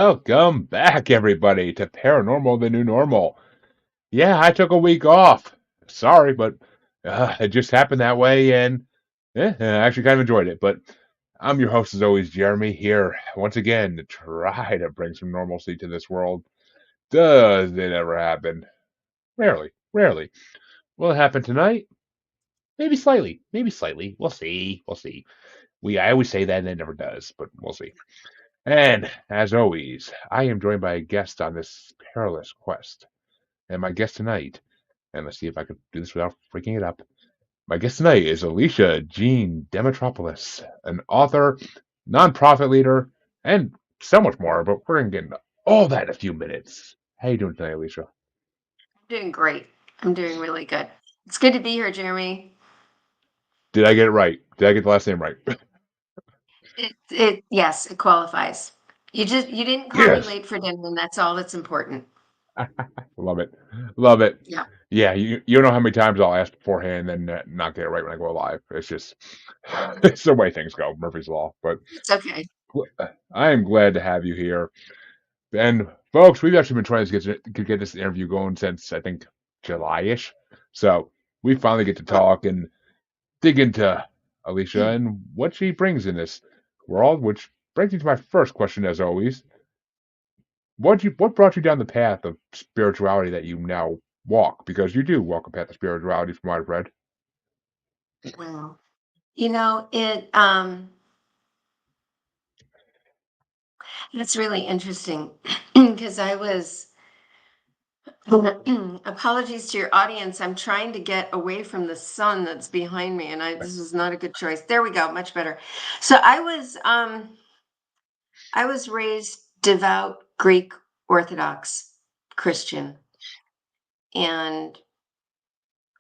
Welcome back, everybody, to Paranormal, the New Normal. Yeah, I took a week off. Sorry, but it just happened that way, and I actually kind of enjoyed it. But I'm your host, as always, Jeremy, here once again to try to bring some normalcy to this world. Does it ever happen? Rarely, rarely. Will it happen tonight? Maybe slightly, maybe slightly. We'll see, we'll see. I always say that, and it never does, but we'll see. And as always, I am joined by a guest on this perilous quest. And my guest tonight, and let's see if I can do this without freaking it up. My guest tonight is Alicia Jean Demetropolis, an author, nonprofit leader, and so much more. But we're going to get into all that in a few minutes. How you doing tonight, Alicia? Doing great. I'm doing really good. It's good to be here, Jeremy. Did I get it right? Did I get the last name right? Yes, it qualifies. You didn't call me Yes. late for dinner, and that's all that's important. Love it. Love it. Yeah, Yeah, you don't know how many times I'll ask beforehand and not get it right when I go live. It's just it's the way things go, Murphy's Law. But it's okay. I am glad to have you here. And folks, we've actually been trying to get this interview going since I think July-ish. So we finally get to talk and dig into Alicia and what she brings in this world, which brings me to my first question, as always. What brought you down the path of spirituality that you now walk? Because you do walk a path of spirituality from what I've read. Well, it it's really interesting because I was apologies to your audience. I'm trying to get away from the sun that's behind me, and this is not a good choice. There we go, much better. So I was raised devout Greek Orthodox Christian. And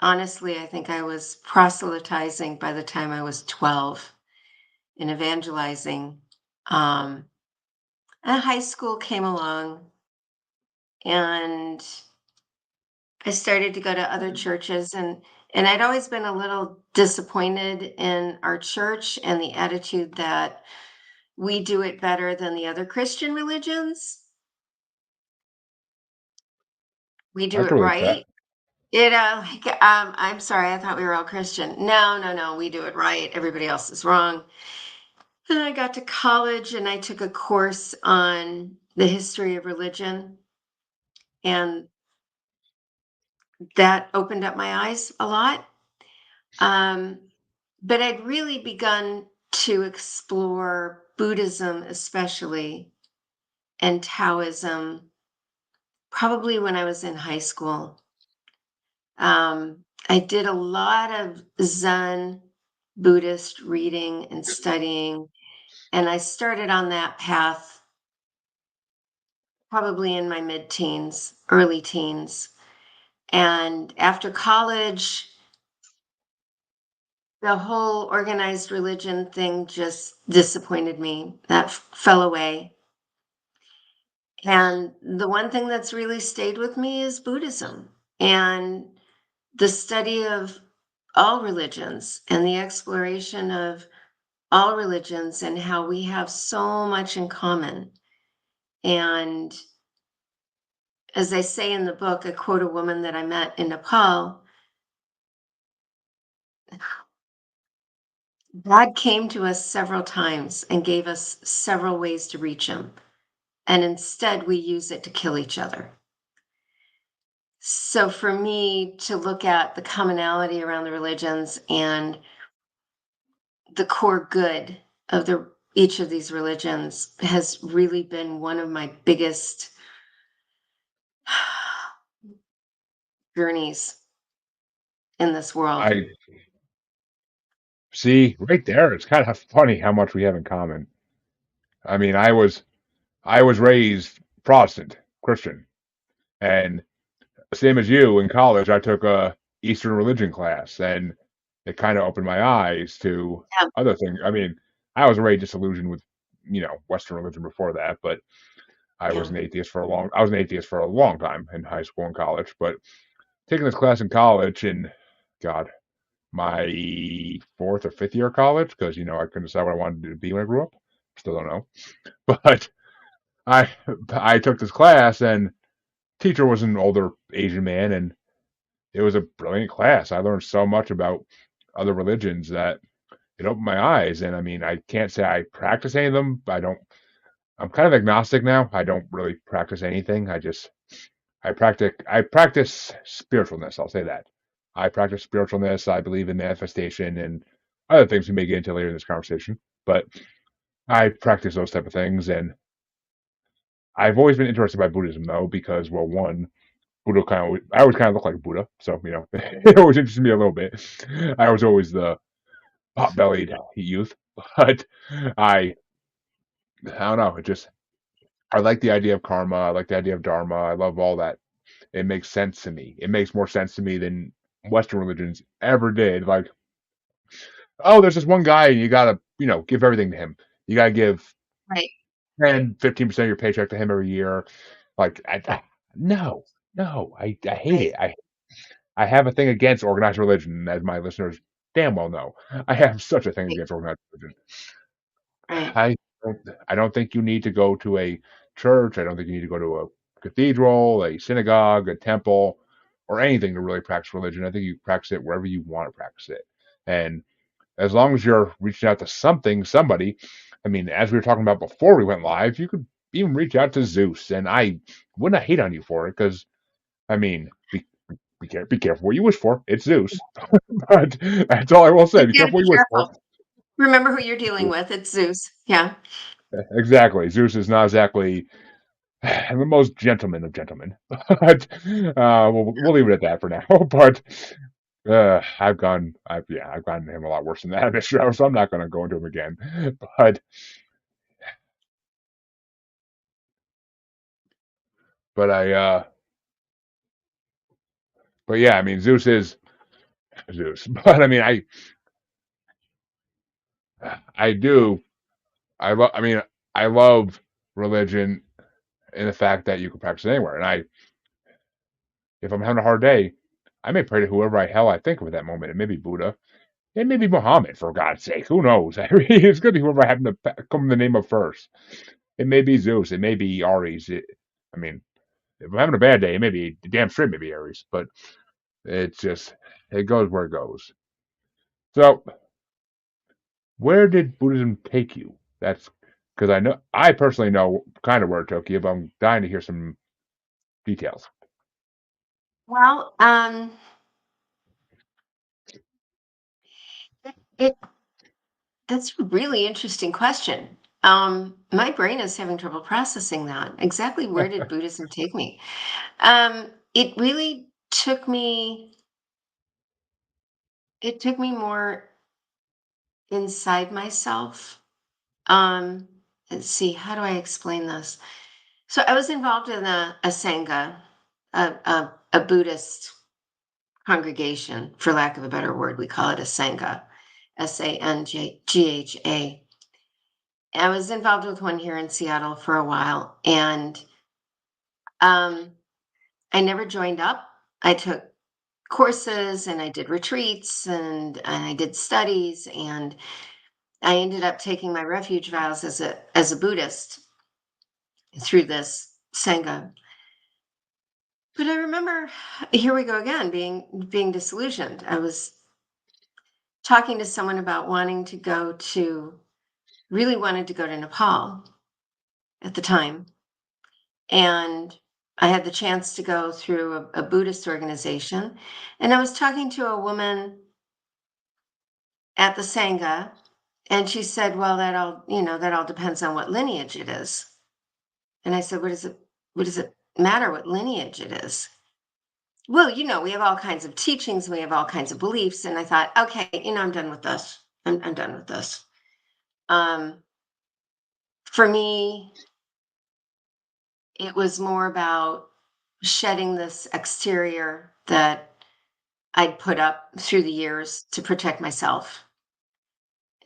honestly, I think I was proselytizing by the time I was 12 and evangelizing. Um, and high school came along, and I started to go to other churches, and I'd always been a little disappointed in our church and the attitude that we do it better than the other Christian religions. We I do can it relate to that. right. I'm sorry, I thought we were all Christian. No, no, no, we do it right. Everybody else is wrong. Then I got to college and I took a course on the history of religion, and that opened up my eyes a lot. Um, but I'd really begun to explore Buddhism, especially, and Taoism, probably when I was in high school. I did a lot of Zen Buddhist reading and studying, and I started on that path probably in my mid teens, early teens. And after college, the whole organized religion thing just disappointed me. That fell away. And the one thing that's really stayed with me is Buddhism and the study of all religions and the exploration of all religions and how we have so much in common. And as I say in the book, I quote a woman that I met in Nepal. God came to us several times and gave us several ways to reach him. And instead, we use it to kill each other. So for me to look at the commonality around the religions and the core good of each of these religions has really been one of my biggest journeys in this world. I see right there. It's kind of funny how much we have in common. I mean, I was raised Protestant Christian, and same as you in college, I took a Eastern religion class, and it kind of opened my eyes to Yeah, other things. I mean, I was already disillusioned with Western religion before that, but yeah. I was an atheist for a long time in high school and college. But taking this class in college, and God, my fourth or fifth year of college, because I couldn't decide what I wanted to be when I grew up. Still don't know, but I I took this class, and teacher was an older Asian man, and it was a brilliant class. I learned so much about other religions that it opened my eyes. And I mean, I can't say I practice any of them. I don't. I'm kind of agnostic now. I don't really practice anything. I practice spiritualness. I'll say that. I practice spiritualness. I believe in manifestation and other things we may get into later in this conversation. But I practice those type of things, and I've always been interested by Buddhism though, because well, one, Buddha kind of I always kind of look like Buddha, so it always interested me a little bit. I was always the pot-bellied youth, but I I don't know. It just I like the idea of karma. I like the idea of dharma. I love all that. It makes sense to me. It makes more sense to me than Western religions ever did. Like, oh, there's this one guy, and you gotta, give everything to him. You gotta give Right, 10, 15% of your paycheck to him every year. Like, no, no, I hate right, it. I have a thing against organized religion, as my listeners damn well know. I have such a thing right, against organized religion. right. I don't, I don't think you need to go to a church. I don't think you need to go to a cathedral, a synagogue, a temple, or anything to really practice religion. I think you practice it wherever you want to practice it. And as long as you're reaching out to something, somebody, I mean, as we were talking about before we went live, you could even reach out to Zeus, and I wouldn't hate on you for it because, I mean, be careful what you wish for. It's Zeus, but that's all I will say. You Be gotta careful what be you wish for. careful. Remember who you're dealing with, it's Zeus. Yeah. Exactly. Zeus is not exactly the most gentleman of gentlemen. But we'll leave it at that for now. But I've gotten him a lot worse than that in this show, so I'm not going to go into him again. But but I but yeah, I mean Zeus is Zeus. But I mean I do I mean I love religion in the fact that you can practice it anywhere. And if I'm having a hard day, I may pray to whoever I hell I think of at that moment. It may be Buddha. It may be Muhammad, for God's sake. Who knows? I mean, it's going to be whoever I happen to come in the name of first. It may be Zeus. It may be Ares. I mean, if I'm having a bad day, it may be damn straight, maybe Ares. But it's just, it goes where it goes. So, where did Buddhism take you? That's because I personally know kind of where it took you, but I'm dying to hear some details. Well, it that's a really interesting question. My brain is having trouble processing that. Exactly where did Buddhism take me? It really took me more inside myself. Um, let's see, how do I explain this? So I was involved in a sangha, a Buddhist congregation, for lack of a better word. We call it a sangha, Sangha. I was involved with one here in Seattle for a while, and um, I never joined up. I took courses and I did retreats and I did studies, and I ended up taking my refuge vows as a Buddhist through this sangha. But I remember, here we go again, being disillusioned. I was talking to someone about really wanted to go to Nepal at the time. And I had the chance to go through a Buddhist organization. And I was talking to a woman at the Sangha, and she said, well, that all depends on what lineage it is. And I said, what does it matter what lineage it is? Well, we have all kinds of teachings, we have all kinds of beliefs. And I thought, okay, I'm done with this. I'm done with this. Um, for me, it was more about shedding this exterior that I'd put up through the years to protect myself,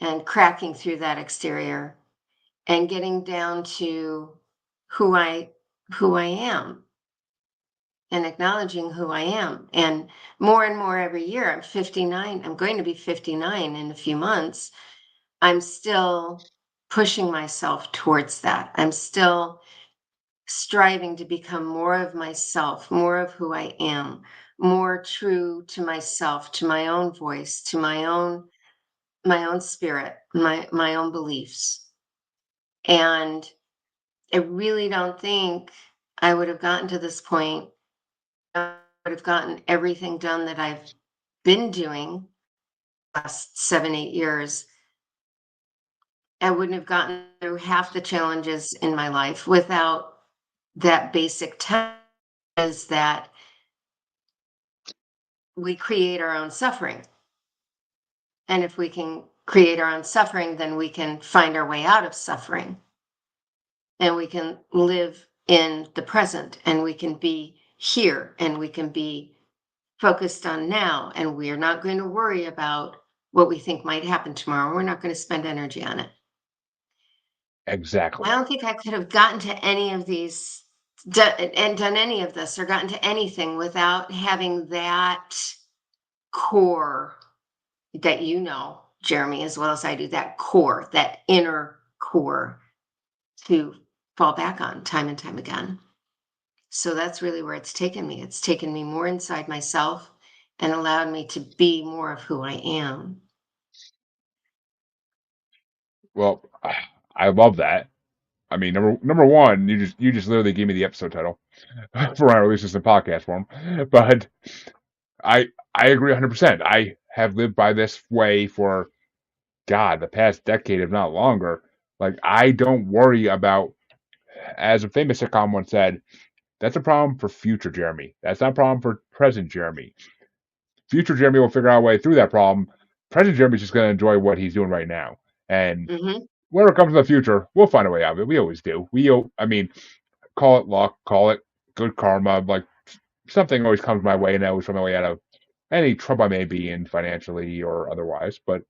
and cracking through that exterior and getting down to who I who I am, and acknowledging who I am. And more every year. I'm 59. I'm going to be 59 in a few months. I'm still pushing myself towards that. I'm still striving to become more of myself, more of who I am, more true to myself, to my own voice, to my own spirit, my own beliefs. And I really don't think I would have gotten to this point. I would have gotten everything done that I've been doing last 7, 8 years. I wouldn't have gotten through half the challenges in my life without that basic test is that we create our own suffering. And if we can create our own suffering, then we can find our way out of suffering and we can live in the present and we can be here and we can be focused on now. And we're not going to worry about what we think might happen tomorrow. We're not going to spend energy on it. I Exactly. don't think I could have gotten to any of these and done any of this or gotten to anything without having that core that Jeremy, as well as I do, that core, that inner core to fall back on time and time again. So that's really where it's taken me. It's taken me more inside myself and allowed me to be more of who I am. Well, I love that. I mean, number one, you just literally gave me the episode title for when I release this in podcast form. But I agree 100%. I have lived by this way for God the past decade, if not longer. Like I don't worry about, as a famous sitcom once said, that's a problem for future Jeremy. That's not a problem for present Jeremy. Future Jeremy will figure out a way through that problem. Present Jeremy's just going to enjoy what he's doing right now. And Hmm. whenever it comes to the future, we'll find a way out of it. We always do. I mean, call it luck, call it good karma. Like something always comes my way, and I always find my way out of any trouble I may be in financially or otherwise. But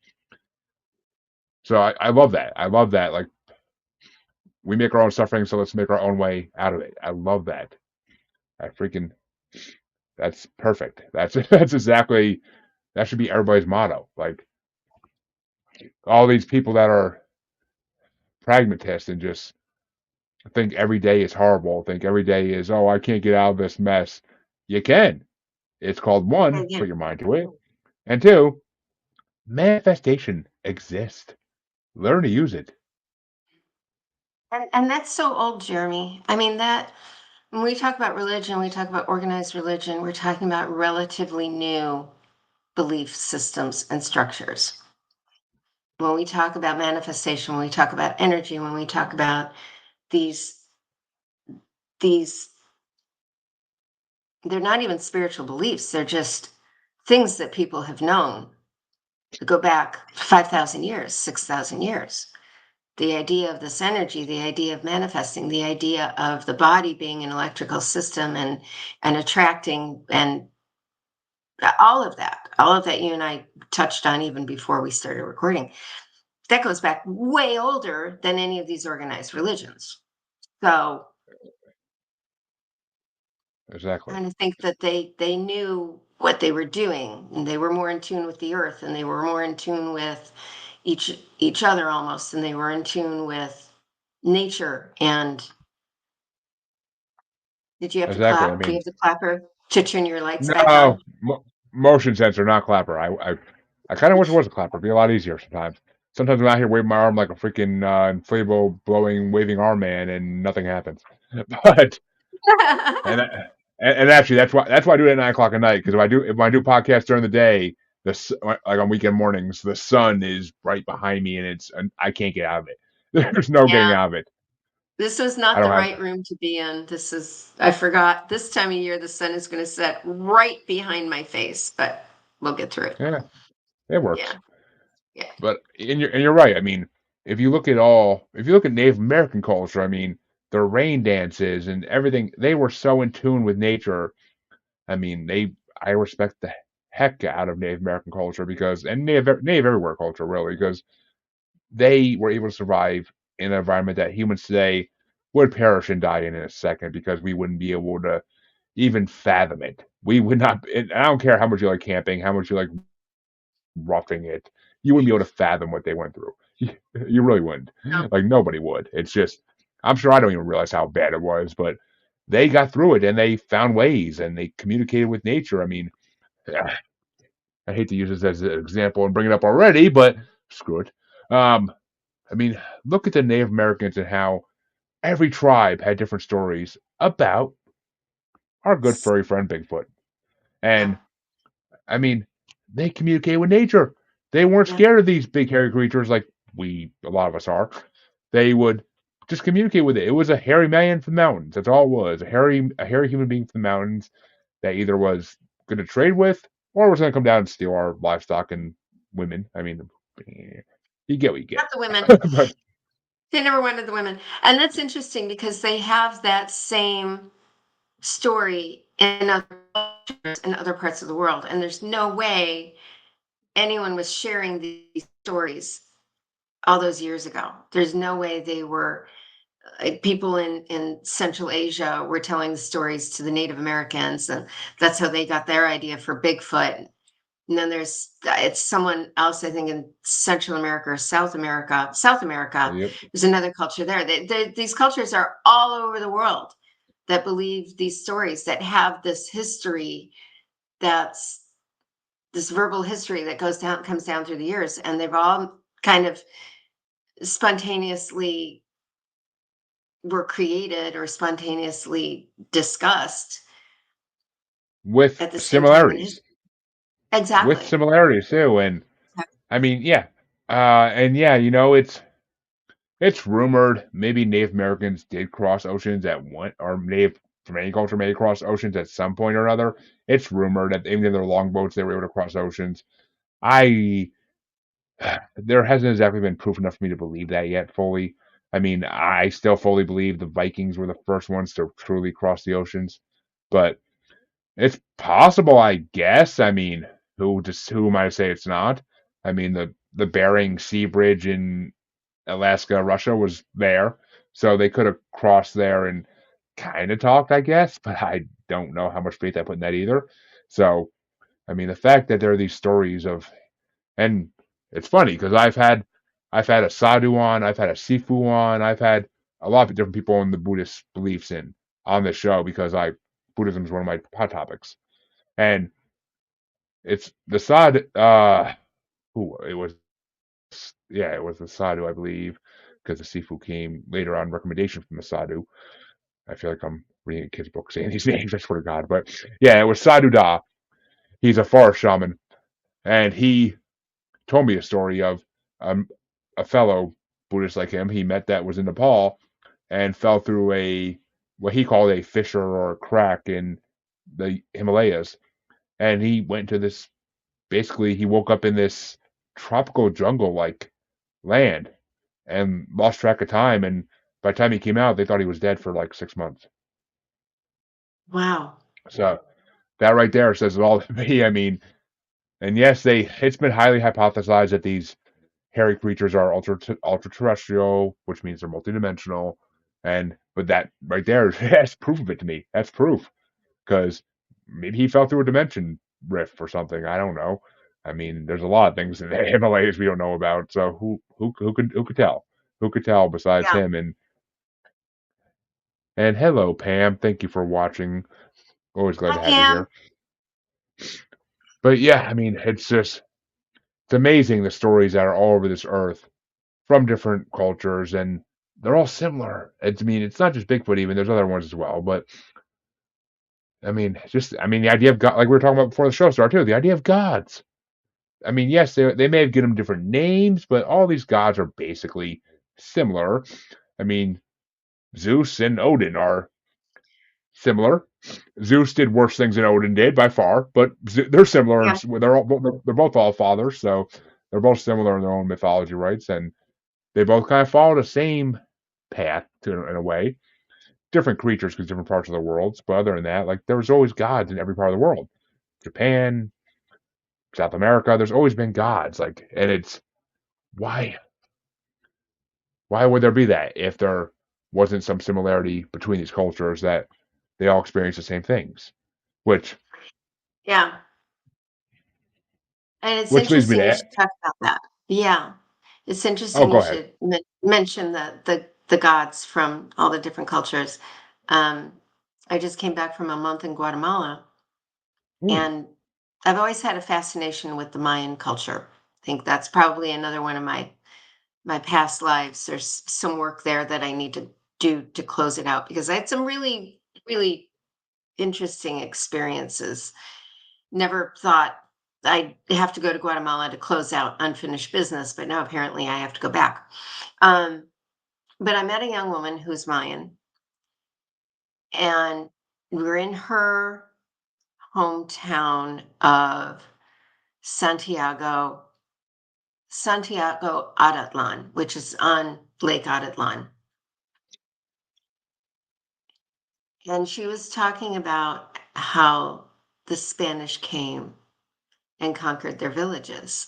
so I love that. I love that. Like we make our own suffering, so let's make our own way out of it. I love that. I freaking that's perfect. That's exactly that should be everybody's motto. Like all these people that are pragmatists and just think every day is horrible, think every day is, oh, I can't get out of this mess. You can. It's called one, put Again. your mind to it. And two, manifestation exists. Learn to use it. And that's so old, Jeremy. I mean, that when we talk about religion, we talk about organized religion, we're talking about relatively new belief systems and structures. When we talk about manifestation, when we talk about energy, when we talk about these these they're not even spiritual beliefs, they're just things that people have known that go back 5,000 years, 6,000 years. The idea of this energy, the idea of manifesting, the idea of the body being an electrical system and attracting and all of that you and I touched on even before we started recording, that goes back way older than any of these organized religions. So Exactly. kind of think that they knew what they were doing and they were more in tune with the earth and they were more in tune with each other almost and they were in tune with nature. And did you have to Exactly. I clap? Do you mean, have the clapper to turn your lights back no on? motion sensor, not clapper. I kind of wish it was a clapper. It'd be a lot easier sometimes. Sometimes I'm out here waving my arm like a freaking inflatable, blowing, waving arm man, and nothing happens. But and and actually, that's why I do it at 9 o'clock at night. Because if I do podcasts during the day, like on weekend mornings, the sun is right behind me, and I can't get out of it. There's no getting Yeah, out of it. this was I not don't the have. right room to be in. I forgot, this time of year, the sun is going to set right behind my face, but we'll get through it. Yeah, it works. Yeah. Yeah. But and you're right. I mean, if you look at Native American culture, I mean, their rain dances and everything, they were so in tune with nature. I mean, I respect the heck out of Native American culture because and Native everywhere culture really because they were able to survive in an environment that humans today would perish and die in a second because we wouldn't be able to even fathom it. We would not. And I don't care how much you like camping, how much you like roughing it. You wouldn't be able to fathom what they went through. You really wouldn't. No. Like nobody would. It's just I'm sure I don't even realize how bad it was, but they got through it and they found ways and they communicated with nature. I mean, I hate to use this as an example and bring it up already, but screw it. Um, I mean, look at the Native Americans and how every tribe had different stories about our good furry friend Bigfoot. Yeah, And I mean, they communicated with nature. They weren't yeah. scared of these big hairy creatures like a lot of us are. They would just communicate with it. It was a hairy man from the mountains. That's all it was. A hairy human being from the mountains that either was going to trade with or was going to come down and steal our livestock and women. I mean, you get what you Not get. the women. But They never wanted the women. And that's interesting because they have that same story in other cultures in other parts of the world. And there's no way anyone was sharing these stories all those years ago. There's no way they were people in Central Asia were telling the stories to the Native Americans, and that's how they got their idea for Bigfoot. And then it's someone else, I think, in Central America or South America. South America, yep. there's another culture there. These cultures are all over the world that believe these stories, that have this history, that's this verbal history that comes down through the years, and they've all kind of spontaneously were created or spontaneously discussed With at the same time in similarities. history. With Exactly. similarities too. And I mean, yeah. And yeah, it's rumored maybe Native Americans did cross oceans at one, or Native from any culture may have crossed oceans at some point or another. It's rumored that even in their longboats they were able to cross oceans. I there hasn't exactly been proof enough for me to believe that yet fully. I mean, I still fully believe the Vikings were the first ones to truly cross the oceans, but it's possible, I guess. I mean, who am I to say it's not? I mean, the Bering Sea Bridge in Alaska, Russia was there, so they could have crossed there and kind of talked, I guess. But I don't know how much faith I put in that either. So, I mean, the fact that there are these stories of, and it's funny because I've had a sadhu on, I've had a sifu on, I've had a lot of different people in the Buddhist beliefs in on the show because I Buddhism is one of my hot topics, and it's the sad. Who it was? Yeah, it was the sadhu, I believe, because the sifu came later on recommendation from the sadhu. I feel like I'm reading a kid's book saying these names. I swear to God, but yeah, it was Sadhu Da. He's a forest shaman, and he told me a story of um, a fellow Buddhist like him he met that was in Nepal and fell through a what he called a fissure or a crack in the Himalayas, and he went to this. Basically, he woke up in this tropical jungle like land and lost track of time. And by the time he came out, they thought he was dead for like 6 months. Wow. So that right there says it all to me. I mean, and yes, it's been highly hypothesized that these hairy creatures are ultra terrestrial, which means they're multidimensional. And but that right there, that's proof of it to me. That's proof because maybe he fell through a dimension rift or something. I don't know. I mean, there's a lot of things in the Himalayas we don't know about. So who could tell? Who could tell besides Yeah. him? And hello, Pam. Thank you for watching. Always glad Hi, to have you Pam. here. But yeah, I mean, it's amazing the stories that are all over this earth from different cultures, and they're all similar. I mean, it's not just Bigfoot. Even there's other ones as well. But I mean, the idea of God, like we were talking about before the show started too. The idea of gods. I mean, yes, they may have given them different names, but all these gods are basically similar. I mean, Zeus and Odin are similar. Zeus did worse things than Odin did by far, but they're similar and Yeah. they're both all fathers, so they're both similar in their own mythology rights, and they both kind of follow the same path in a way. Different creatures because different parts of the world, but other than that, like there was always gods in every part of the world. Japan, South America, there's always been gods, like, and it's why why would there be that if there wasn't some similarity between these cultures that they all experience the same things? Which Yeah. And it's which leads me interesting you to should talk about that. Yeah. It's oh, interesting go you ahead. should mention the the gods from all the different cultures. Um, I just came back from a month in Guatemala, Ooh, and I've always had a fascination with the Mayan culture. I think that's probably another one of my past lives. There's some work there that I need to do to close it out because I had some really, really interesting experiences. Never thought I'd have to go to Guatemala to close out unfinished business, but now apparently I have to go back. Um, but I met a young woman who's Mayan, and we're in her hometown of Santiago, Santiago Adatlan, which is on Lake Adatlan. And she was talking about how the Spanish came and conquered their villages.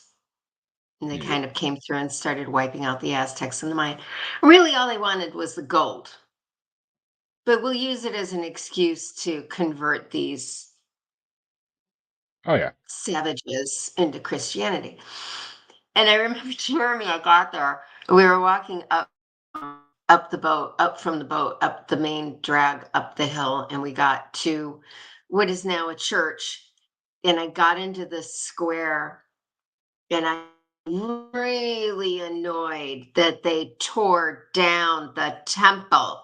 And they yeah. kind of came through and started wiping out the Aztecs and the Maya. Really, all they wanted was the gold. But we'll use it as an excuse to convert these Oh yeah. savages into Christianity. And I remember Jeremy, I got there. We were walking up the boat, up from the boat, up the main drag, up the hill, and we got to what is now a church. And I got into this square, and I'm really annoyed that they tore down the temple.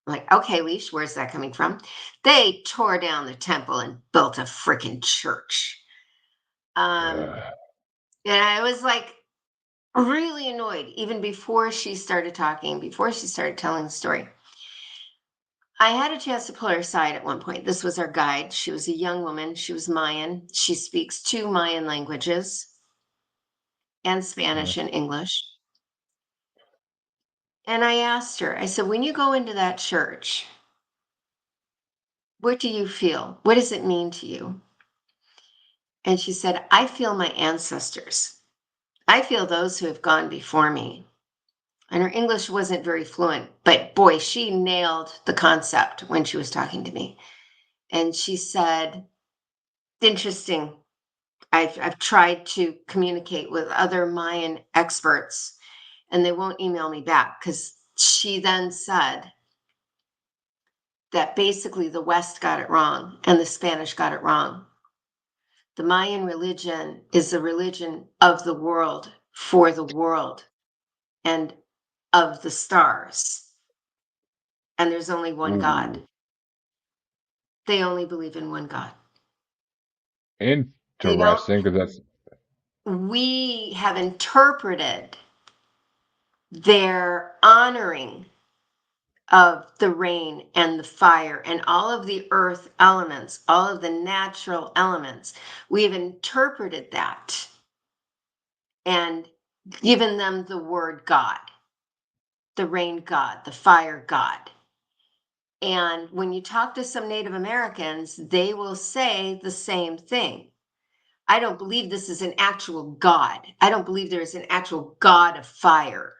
I'm like, okay, Leash, where's that coming from? They tore down the temple and built a freaking church. Um, Uh, and I was like really annoyed even before she started talking, before she started telling the story. I had a chance to pull her aside at one point. This was our guide. She was a young woman. She was Mayan. She speaks two Mayan languages and uh, Spanish and English. And I asked her, I said, when you go into that church, what do you feel? What does it mean to you? And she said, I feel my ancestors. I feel those who have gone before me. And her English wasn't very fluent, but boy, she nailed the concept when she was talking to me. And she said, interesting. I've tried to communicate with other Mayan experts and they won't email me back because she then said that basically the West got it wrong and the Spanish got it wrong. The Mayan religion is a religion of the world, for the world, and of the stars. And there's only one God. ooh. They only believe in one God. They don't, Interesting, because that's we have interpreted their honoring of the rain and the fire and all of the earth elements, all of the natural elements. We've interpreted that and given them the word God, the rain God, the fire God. And when you talk to some Native Americans, they will say the same thing. I don't believe this is an actual God. I don't believe there is an actual God of fire.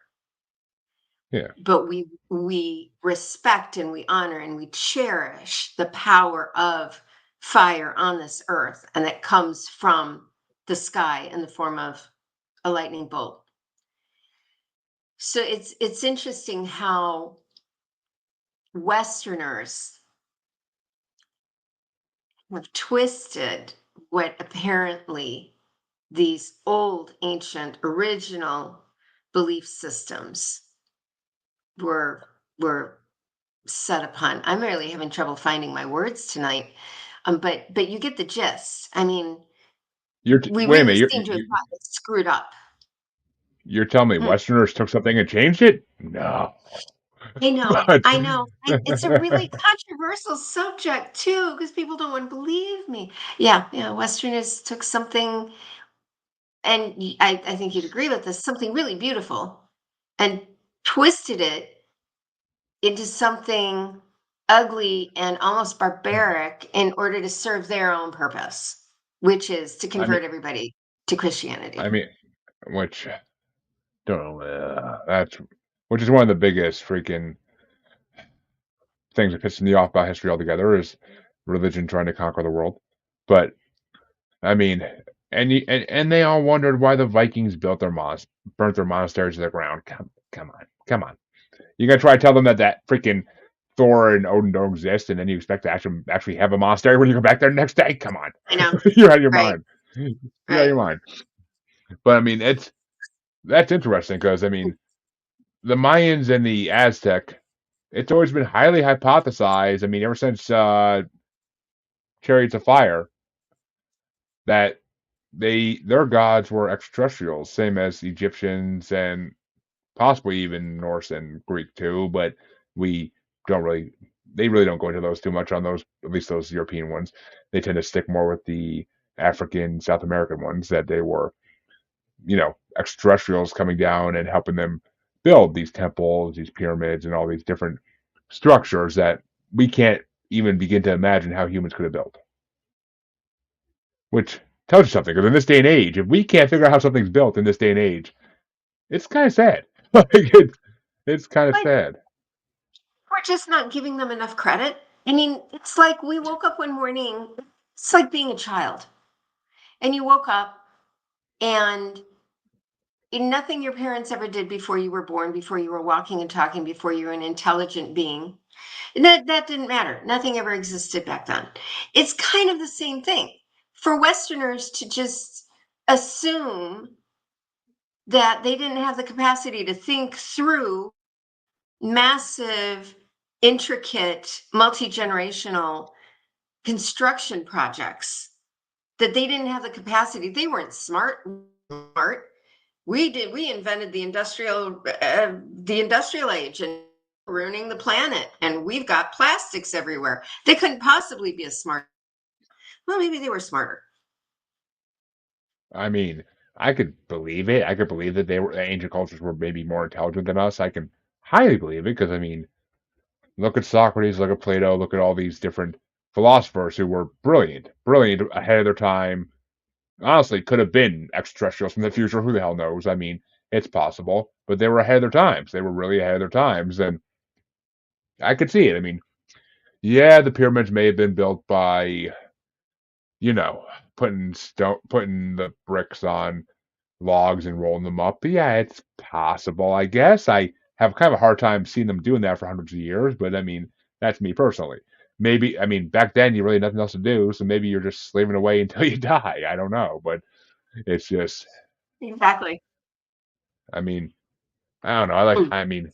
yeah. But we respect and we honor and we cherish the power of fire on this earth, and that comes from the sky in the form of a lightning bolt. So it's interesting how Westerners have twisted what apparently these old, ancient, original belief systems were set upon. I'm really having trouble finding my words tonight, but you get the gist. I mean, we Wait a really minute. seem to have gotten it screwed up. You're telling me Hmm. Westerners took something and changed it? No. But I know. It's a really controversial subject too, because people don't want to believe me. Yeah, yeah. Westerners took something, and I think you'd agree with this, something really beautiful, and twisted it into something ugly and almost barbaric in order to serve their own purpose, which is to I mean, convert everybody to I Christianity. mean, which don't know. That's which is one of the biggest freaking things that pisses me off about history altogether is religion trying to conquer the world. But I mean, and they all wondered why the Vikings built burnt their monasteries to the ground. Come on, come on. You gonna try to tell them that freaking Thor and Odin don't exist, and then you expect to actually have a monastery when you go back there the next day? Come on, I know. you're out of your Right. mind. You're out of Right. your mind. But I mean, that's interesting because I mean, the Mayans and the Aztec, it's always been highly hypothesized. I mean, ever since Chariots of Fire, that their gods were extraterrestrials, same as Egyptians and possibly even Norse and Greek too. But we don't really, they really don't go into those too much on those, at least those European ones. They tend to stick more with the African, South American ones that they were, extraterrestrials coming down and helping them build these temples, these pyramids, and all these different structures that we can't even begin to imagine how humans could have built. Which tells you something, because in this day and age, if we can't figure out how something's built in this day and age, it's kind of sad. Like it's kind of Like, sad. we're just not giving them enough credit. I mean, it's like we woke up one morning, it's like being a child. And you woke up and nothing your parents ever did before you were born, before you were walking and talking, before you were an intelligent being. And that didn't matter. Nothing ever existed back then. It's kind of the same thing. For Westerners to just assume that they didn't have the capacity to think through massive, intricate, multi-generational construction projects, that they didn't have the capacity. They weren't smart. We invented the industrial age and ruining the planet, and we've got plastics everywhere. They couldn't possibly be as smart. Well, maybe they were smarter. I mean, I could believe it. I could believe that ancient cultures were maybe more intelligent than us. I can highly believe it because I mean, look at Socrates, look at Plato, look at all these different philosophers who were brilliant, ahead of their time. Honestly, could have been extraterrestrials from the future. Who the hell knows? I mean, it's possible, but they were ahead of their times. They were really ahead of their times, and I could see it. I mean, yeah, the pyramids may have been built by, you know, putting the bricks on logs and rolling them up. But yeah, it's possible, I guess. I have kind of a hard time seeing them doing that for hundreds of years, but I mean, that's me personally. Maybe, I mean, back then you really had nothing else to do, so maybe you're just slaving away until you die. I don't know, but it's just, Exactly. I mean, I don't know. I mean,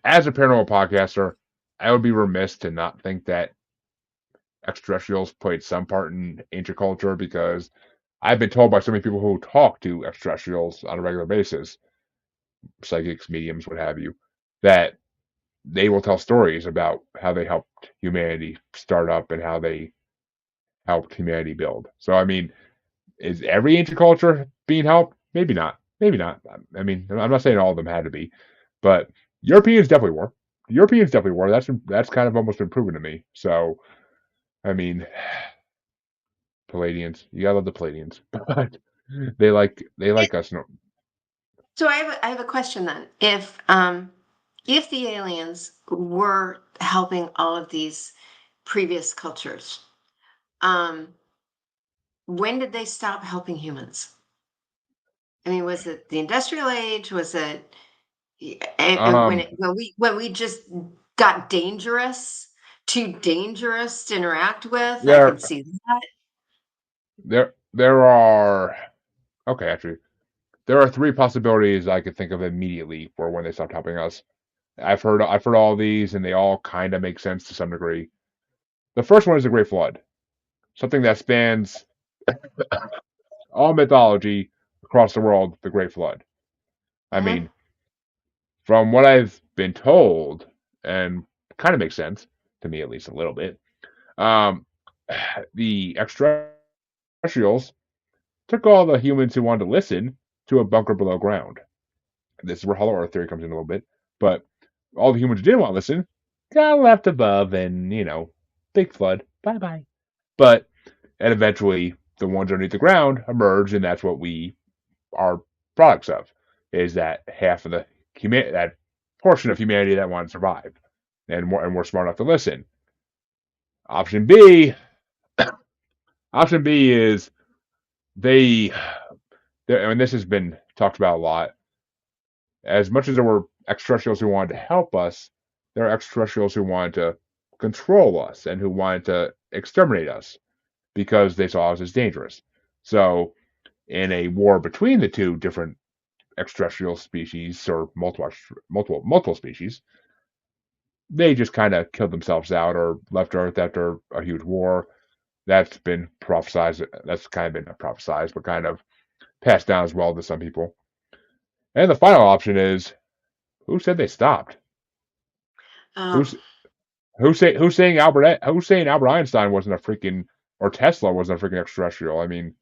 as a paranormal podcaster, I would be remiss to not think that extraterrestrials played some part in ancient culture because I've been told by so many people who talk to extraterrestrials on a regular basis, psychics, mediums, what have you, that they will tell stories about how they helped humanity start up and how they helped humanity build. So, I mean, is every ancient culture being helped? Maybe not. Maybe not. I mean, I'm not saying all of them had to be, but Europeans definitely were. Europeans definitely were. That's kind of almost been proven to me. So, I mean, Palladians, you gotta love the Palladians, but they like us. No, So I have a question then. If the aliens were helping all of these previous cultures, um, when did they stop helping humans? I mean, was it the industrial age? Was it um, when we just got dangerous, too dangerous to interact with? I there could see that. there are okay, actually, there are three possibilities I could think of immediately for when they stopped helping us. I've heard all these, and they all kind of make sense to some degree. The first one is the Great Flood, something that spans all mythology across the world. The Great Flood. I Hmm. mean, from what I've been told, and kind of makes sense to me at least a little bit. Um, the extraterrestrials took all the humans who wanted to listen to a bunker below ground. This is where Hollow Earth theory comes in a little bit. But all the humans who didn't want to listen got left above, and big flood. Bye bye. But and eventually, the ones underneath the ground emerged, and that's what we are products of. Is that half of that portion of humanity that wanted to survive, and we're smart enough to listen. Option B, option B is they, and this has been talked about a lot. as much as there were extraterrestrials who wanted to help us, there are extraterrestrials who wanted to control us and who wanted to exterminate us because they saw us as dangerous. So, in a war between the two different extraterrestrial species or multiple species, they just kind of killed themselves out or left Earth after a huge war. That's been prophesized. That's kind of been not prophesized, but kind of passed down as well to some people. And the final option is who said they stopped? Oh, Who's who's saying Albert Einstein wasn't a freaking or Tesla wasn't a freaking extraterrestrial? I mean,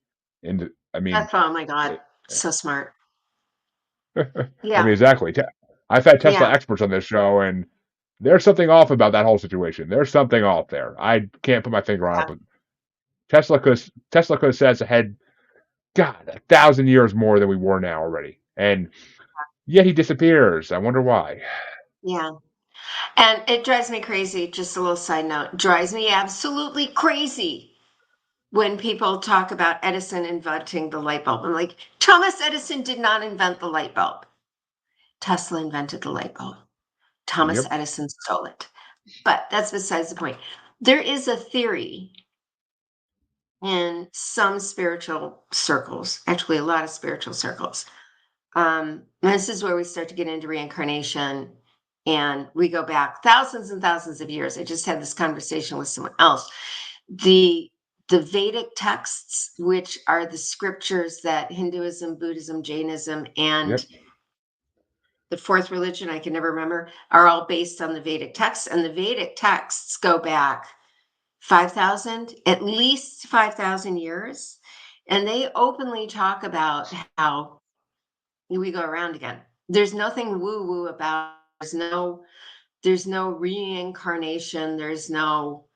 in I mean, that's, oh my God. it, So smart. I Yeah. mean exactly. I've had Tesla Yeah. experts on this show, and there's something off about that whole situation. There's something off there. I can't put my finger on it, Yeah. but Tesla could have set us ahead, God, 1,000 years more than we were now already, and yet he disappears. I wonder why. Yeah. And it drives me crazy. Just a little side note, drives me absolutely crazy when people talk about Edison inventing the light bulb. I'm like, Thomas Edison did not invent the light bulb. Tesla invented the light bulb. Thomas Yep, Edison stole it. But that's besides the point. There is a theory in some spiritual circles, actually, a lot of spiritual circles. This is where we start to get into reincarnation, and we go back thousands and thousands of years. I just had this conversation with someone else. The the Vedic texts, which are the scriptures that Hinduism, Buddhism, Jainism, and yep, the fourth religion, I can never remember, are all based on the Vedic texts. And the Vedic texts go back 5,000, at least 5,000 years. And they openly talk about how we go around again. There's nothing woo woo about, there's no reincarnation. There's no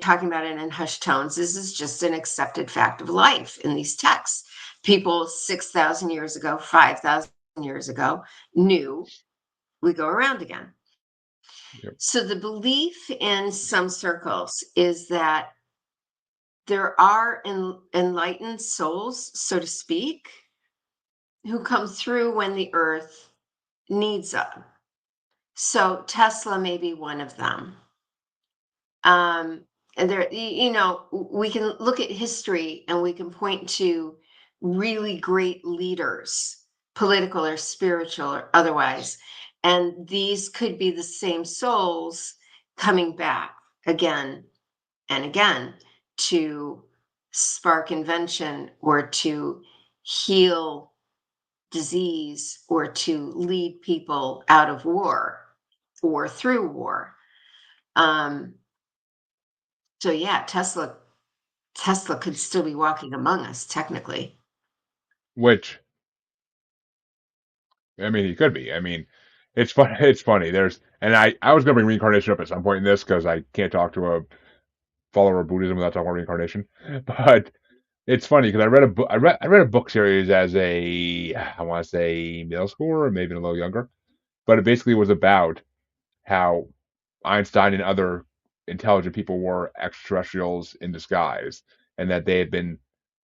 talking about it in hushed tones. This is just an accepted fact of life in these texts. People 6,000 years ago, 5,000 years ago knew we go around again. yep. So the belief in some circles is that there are enlightened souls, so to speak, who come through when the earth needs them. So Tesla may be one of them. And there, we can look at history and we can point to really great leaders, political or spiritual or otherwise. And these could be the same souls coming back again and again to spark invention or to heal disease or to lead people out of war or through war. Um, so yeah, Tesla could still be walking among us technically. Which I mean, he could be. I mean, it's fun. It's funny. I was gonna bring reincarnation up at some point in this because I can't talk to a follower of Buddhism without talking about reincarnation. But it's funny because I read a book. I read a book series as I want to say middle schooler or maybe a little younger. But it basically was about how Einstein and other intelligent people were extraterrestrials in disguise, and that they had been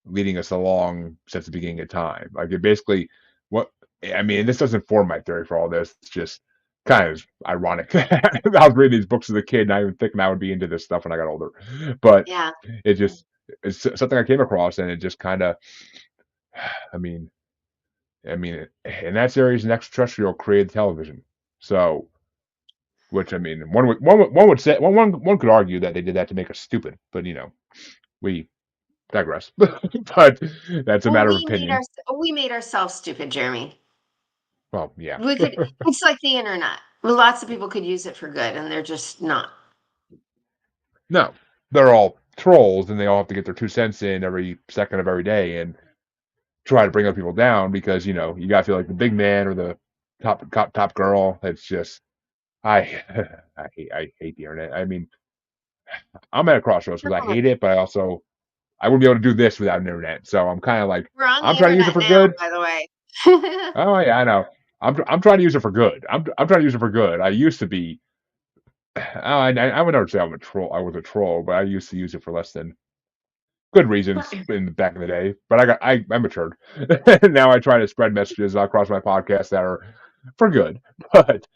leading us along since the beginning of time. Like it basically, what I mean, this doesn't form my theory for all this. It's just kind of ironic. I was reading these books as a kid, not even thinking I would be into this stuff when I got older. But Yeah. it just it's something I came across, and it just kind of, I mean, in that series, an extraterrestrial created television. So which I mean, one would say one could argue that they did that to make us stupid, but we digress. But that's a Well, matter of opinion. we made ourselves stupid, Jeremy. Well, yeah. We could It's like the internet. Well, lots of people could use it for good and they're just not. No, they're all trolls, and they all have to get their 2 cents in every second of every day and try to bring other people down because you got to feel like the big man or the top girl. It's just I I hate the internet. I mean, I'm at a crossroads because I hate it, but I wouldn't be able to do this without an internet. So I'm kind of like, We're on the I'm trying to use it internet for now, good. by the way. Oh yeah, I know. I'm trying to use it for good. I'm trying to use it for good. I used to be. I would never say I'm a troll. I was a troll, but I used to use it for less than. good reasons in back in the day, but I matured. Now I try to spread messages across my podcast that are for good. But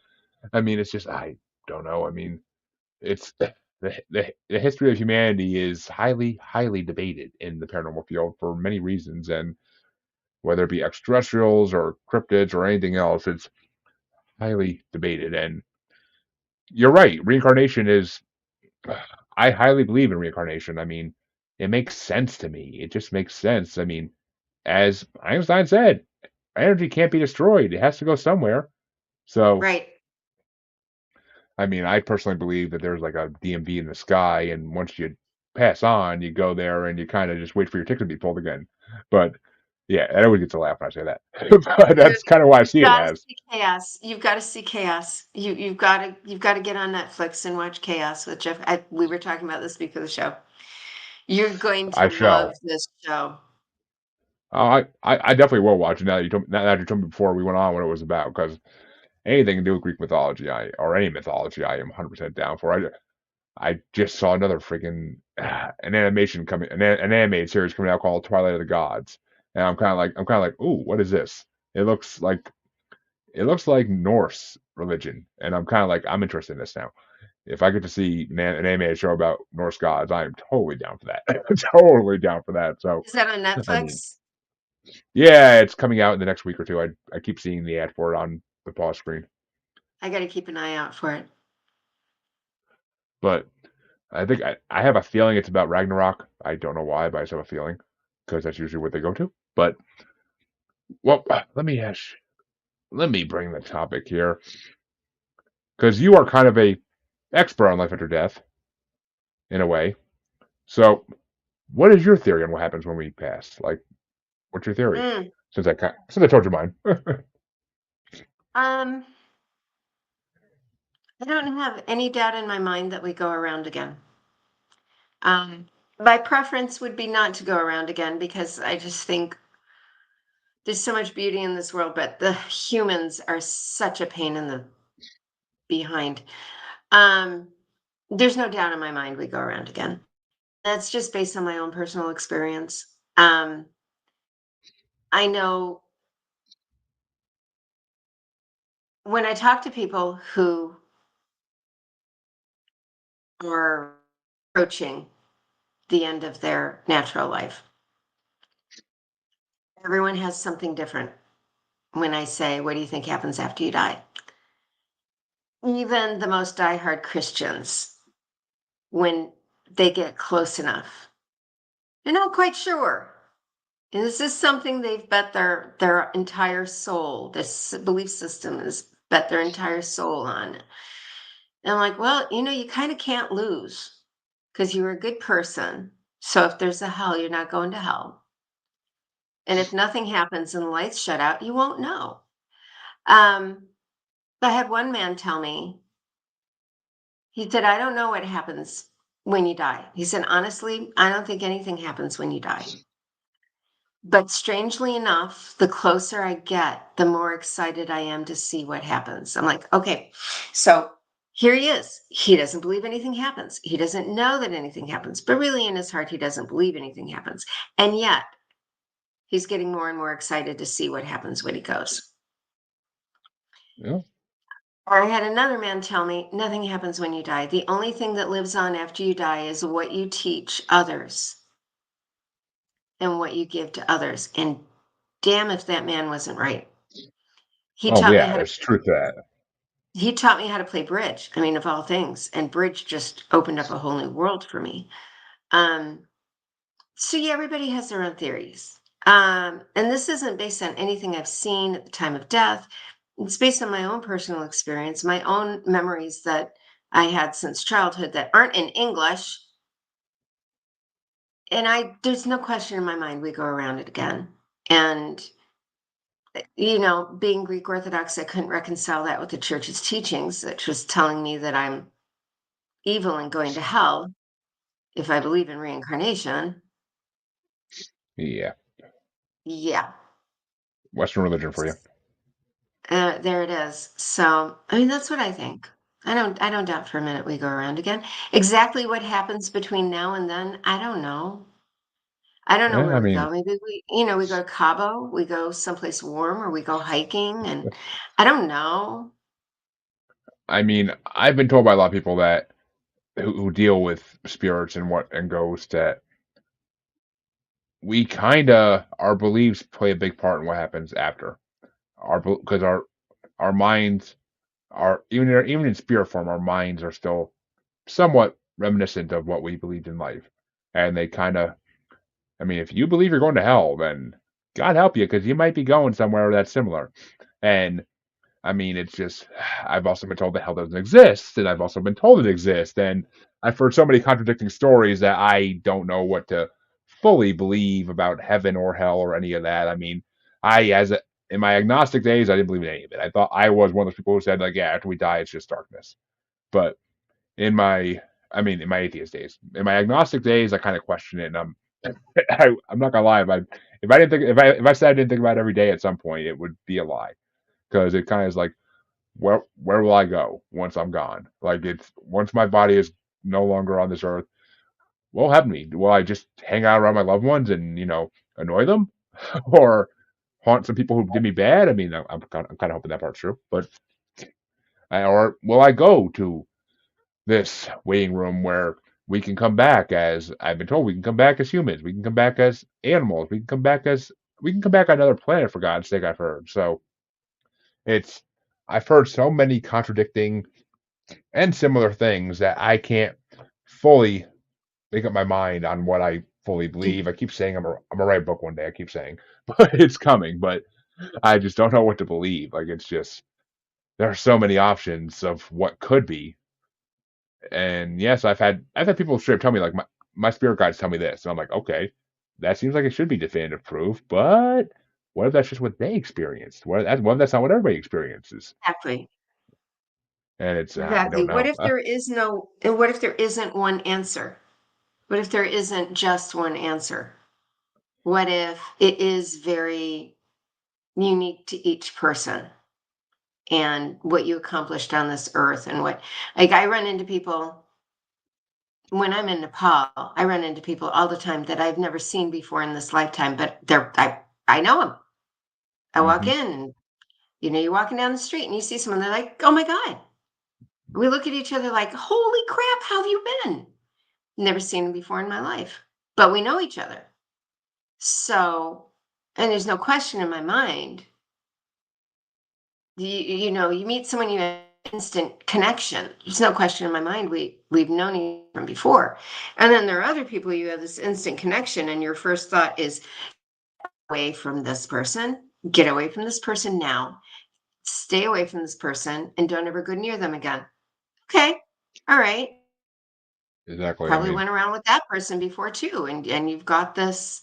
I mean, it's just I don't know. I mean, it's the history of humanity is highly debated in the paranormal field for many reasons, and whether it be extraterrestrials or cryptids or anything else, it's highly debated. And you're right, reincarnation is. I highly believe in reincarnation. I mean, it makes sense to me. It just makes sense. I mean, as Einstein said, energy can't be destroyed. It has to go somewhere. So, Right. I mean, I personally believe that there's like a DMV in the sky, and once you pass on, you go there and you kind of just wait for your ticket to be pulled again. But yeah, I always get to laugh when I say that. But Dude, that's kind of why I you've see it gotta as. see Chaos. You've gotta see Chaos. You've gotta get on Netflix and watch Chaos with Jeff. We were talking about this before the show. You're going to I love shall. this show. I definitely will watch it now that you told me before we went on what it was about because anything to do with Greek mythology, or any mythology, I am 100% down for. I just saw another freaking an animation coming, an animated series coming out called Twilight of the Gods, and I'm kind of like, ooh, what is this? It looks like it looks like Norse religion, and I'm kind of like, I'm interested in this now. If I get to see an animated show about Norse gods, I am totally down for that. Totally down for that. So, Is that on I mean, Netflix? yeah, it's coming out in the next week or two. I keep seeing the ad for it on the pause screen, I gotta keep an eye out for it. but I think I have a feeling it's about Ragnarok. I don't know why, but I just have a feeling because that's usually what they go to. But well, let me bring the topic here because you are kind of a expert on life after death in a way. So, what is your theory on what happens when we pass? Like, what's your theory? Mm, Since I told you mine. um, I don't have any doubt in my mind that we go around again. Um, my preference would be not to go around again because I just think there's so much beauty in this world, but the humans are such a pain in the behind. Um, there's no doubt in my mind we go around again. That's just based on my own personal experience. I know when I talk to people who are approaching the end of their natural life, everyone has something different. When I say, what do you think happens after you die? Even the most diehard Christians, when they get close enough, they're not quite sure. And this is something they've bet their entire soul, this belief system is bet their entire soul on. And I'm like, well, you kind of can't lose because you were a good person. So if there's a hell, you're not going to hell. And if nothing happens and the lights shut out, you won't know. Um, I had one man tell me, he said, I don't know what happens when you die. He said, honestly, I don't think anything happens when you die. But strangely enough, the closer I get, the more excited I am to see what happens. I'm like, okay, so here he is. He doesn't believe anything happens. He doesn't know that anything happens, but really in his heart, he doesn't believe anything happens. And yet, he's getting more and more excited to see what happens when he goes. Yeah. I had another man tell me nothing happens when you die. The only thing that lives on after you die is what you teach others and what you give to others. And damn if that man wasn't right. He Oh taught me yeah, how to there's truth to that. he taught me how to play bridge. I mean, of all things, and bridge just opened up a whole new world for me. Um, so yeah, everybody has their own theories. And this isn't based on anything I've seen at the time of death. It's based on my own personal experience, my own memories that I had since childhood that aren't in English. And there's no question in my mind we go around it again. And being Greek Orthodox, I couldn't reconcile that with the church's teachings, which was telling me that I'm evil and going to hell if I believe in reincarnation. Yeah, Yeah, Western religion for you. there it is. So, I mean, that's what I think. I don't doubt for a minute we go around again. Exactly what happens between now and then, I don't know. I don't know Yeah, where I we mean, go. Maybe we go to Cabo, we go someplace warm, or we go hiking, and I don't know. I've been told by a lot of people that who deal with spirits and ghosts that we kind of our beliefs play a big part in what happens after because our minds are even in spirit form, our minds are still somewhat reminiscent of what we believed in life, and they kind of. If you believe you're going to hell, then God help you because you might be going somewhere that's similar. And it's just, I've also been told that hell doesn't exist, and I've also been told it exists. And I've heard so many contradicting stories that I don't know what to fully believe about heaven or hell or any of that. In my agnostic days, I didn't believe in any of it. I thought I was one of those people who said, like, yeah, after we die, it's just darkness. But in my, in my atheist days, in my agnostic days, I kind of question it, and I'm not gonna lie. If I didn't think if I said I didn't think about it every day at some point, it would be a lie because it kind of is like where will I go once I'm gone? Like it's once my body is no longer on this earth, what will happen to me? Will I just hang out around my loved ones and annoy them, or haunt some people who did me bad? I'm kind of hoping that part's true, but or will I go to this waiting room where we can come back as I've been told we can come back as humans, we can come back as animals, we can come back on another planet for God's sake, I've heard. So it's I've heard so many contradicting and similar things that I can't fully make up my mind on what I fully believe. I keep saying I'm gonna write a book one day, I keep saying, but it's coming, but I just don't know what to believe. Like it's just there are so many options of what could be. And yes, I've had people straight up tell me like my spirit guides tell me this, and I'm like, okay, that seems like it should be definitive proof, but what if that's just what they experienced? What if that's not what everybody experiences? Exactly. And it's I Exactly. don't What know. if there is no, and what if there isn't one answer? What if there isn't just one answer? What if it is very unique to each person and what you accomplished on this earth and what, like, I run into people when I'm in Nepal, I run into people all the time that I've never seen before in this lifetime, but I know them. I walk Hmm. in and, you're walking down the street and you see someone, they're like, oh my God. We look at each other like, holy crap, how have you been? Never seen him before in my life, but we know each other. So, and there's no question in my mind. You meet someone, you have instant connection. There's no question in my mind. We've known each other from before, and then there are other people you have this instant connection, and your first thought is away from this person. Get away from this person now. Stay away from this person, and don't ever go near them again. Okay, all right. Exactly. Probably went around with that person before too, and you've got this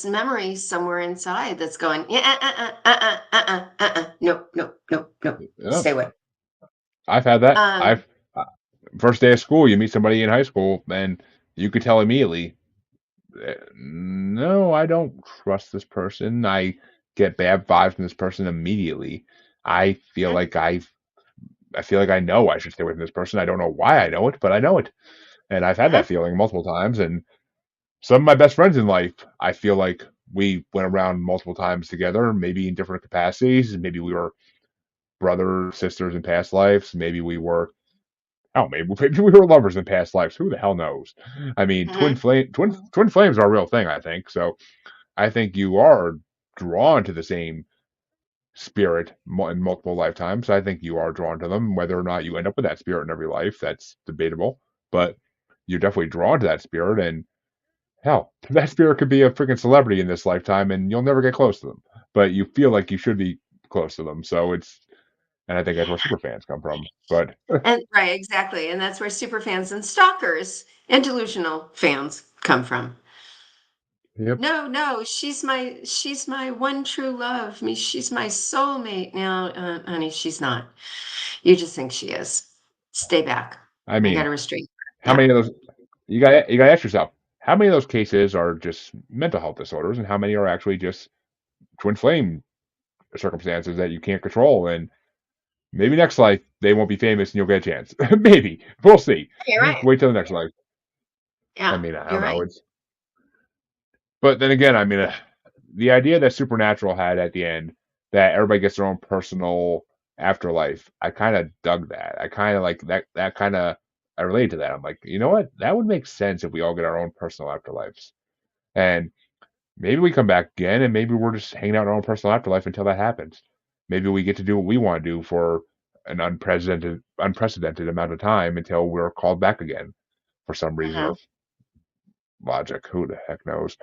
memory somewhere inside that's going, yeah, nope, nope, nope, nope, Yeah, stay away. I've had that. Um, I've First day of school, you meet somebody in high school, and you could tell immediately, no, I don't trust this person. I get bad vibes from this person immediately. I feel mhm, like I feel like I know I should stay away from this person. I don't know why I know it, but I know it. And I've had mhm, that feeling multiple times. And some of my best friends in life, I feel like we went around multiple times together, maybe in different capacities. Maybe we were brothers, sisters in past lives. Maybe we were, oh, maybe we were lovers in past lives. Who the hell knows? mhm, Twin flames are a real thing, I think. So I think you are drawn to the same spirit in multiple lifetimes. I think you are drawn to them. Whether or not you end up with that spirit in every life, that's debatable. But you're definitely drawn to that spirit, and hell, that spirit could be a freaking celebrity in this lifetime, and you'll never get close to them. But you feel like you should be close to them. And I think that's where super fans come from. But and right, exactly, and that's where super fans and stalkers and delusional fans come from. yep, No, no, she's my one true love. Me, she's my soulmate. Now, honey, she's not. You just think she is. Stay back. I You got mean, to restrain. how Yeah. many of those you got to ask yourself how many of those cases are just mental health disorders, and how many are actually just twin flame circumstances that you can't control? And maybe next life they won't be famous and you'll get a chance. Maybe we'll see. You're right. Wait till the next life. Yeah, I you're don't know. right. But then again, I mean, the idea that Supernatural had at the end, that everybody gets their own personal afterlife, I kind of dug that. I kind of like that. That kind of I relate to that. I'm like, you know what? That would make sense if we all get our own personal afterlives, and maybe we come back again, and maybe we're just hanging out in our own personal afterlife until that happens. Maybe we get to do what we want to do for an unprecedented amount of time until we're called back again for some reason Mhm. or logic. Who the heck knows?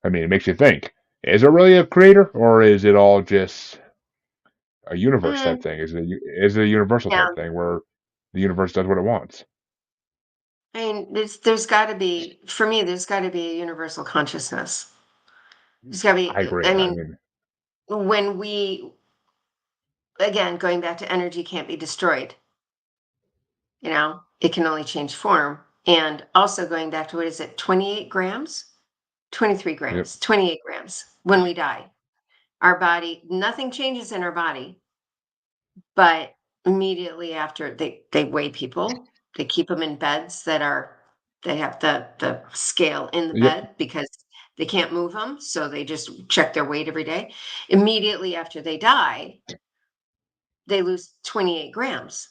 I mean, it makes you think. Is there really a creator, or is it all just a universe type Mm, thing? Is it a universal yeah. type thing where the universe does what it wants? I mean, there's got to be, for me, there's got to be a universal consciousness. There's got to I be, agree. I I mean, mean, when we, again, going back to energy can't be destroyed, it can only change form. And also going back to what is it, 28 grams? 23 yep. grams, 28 grams when we die. Our body, nothing changes in our body, but immediately after they weigh people, they keep them in beds that are they have the scale in the Yep. bed because they can't move them, so they just check their weight every day. Immediately after they die, they lose 28 grams.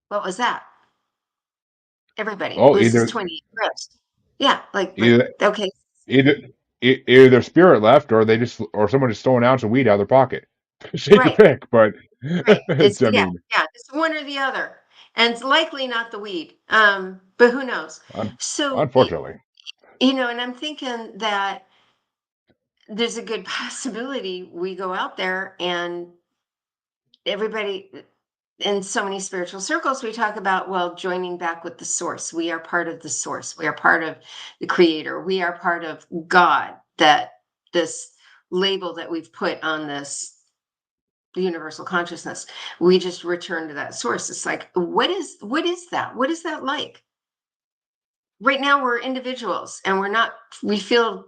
What was that? Everybody Oh, loses 28 grams. Yeah, like, either okay, either either their spirit left, or or someone just stole an ounce of weed out of their pocket. Take your right, pick, but right. It's I yeah, mean, yeah, it's one or the other. And it's likely not the weed. But who knows? un- So unfortunately, and I'm thinking that there's a good possibility we go out there and everybody in so many spiritual circles we talk about, well, joining back with the source. We are part of the source, we are part of the creator, we are part of God. That this label that we've put on this universal consciousness, we just return to that source. It's like, what is that like? Right now we're individuals and we feel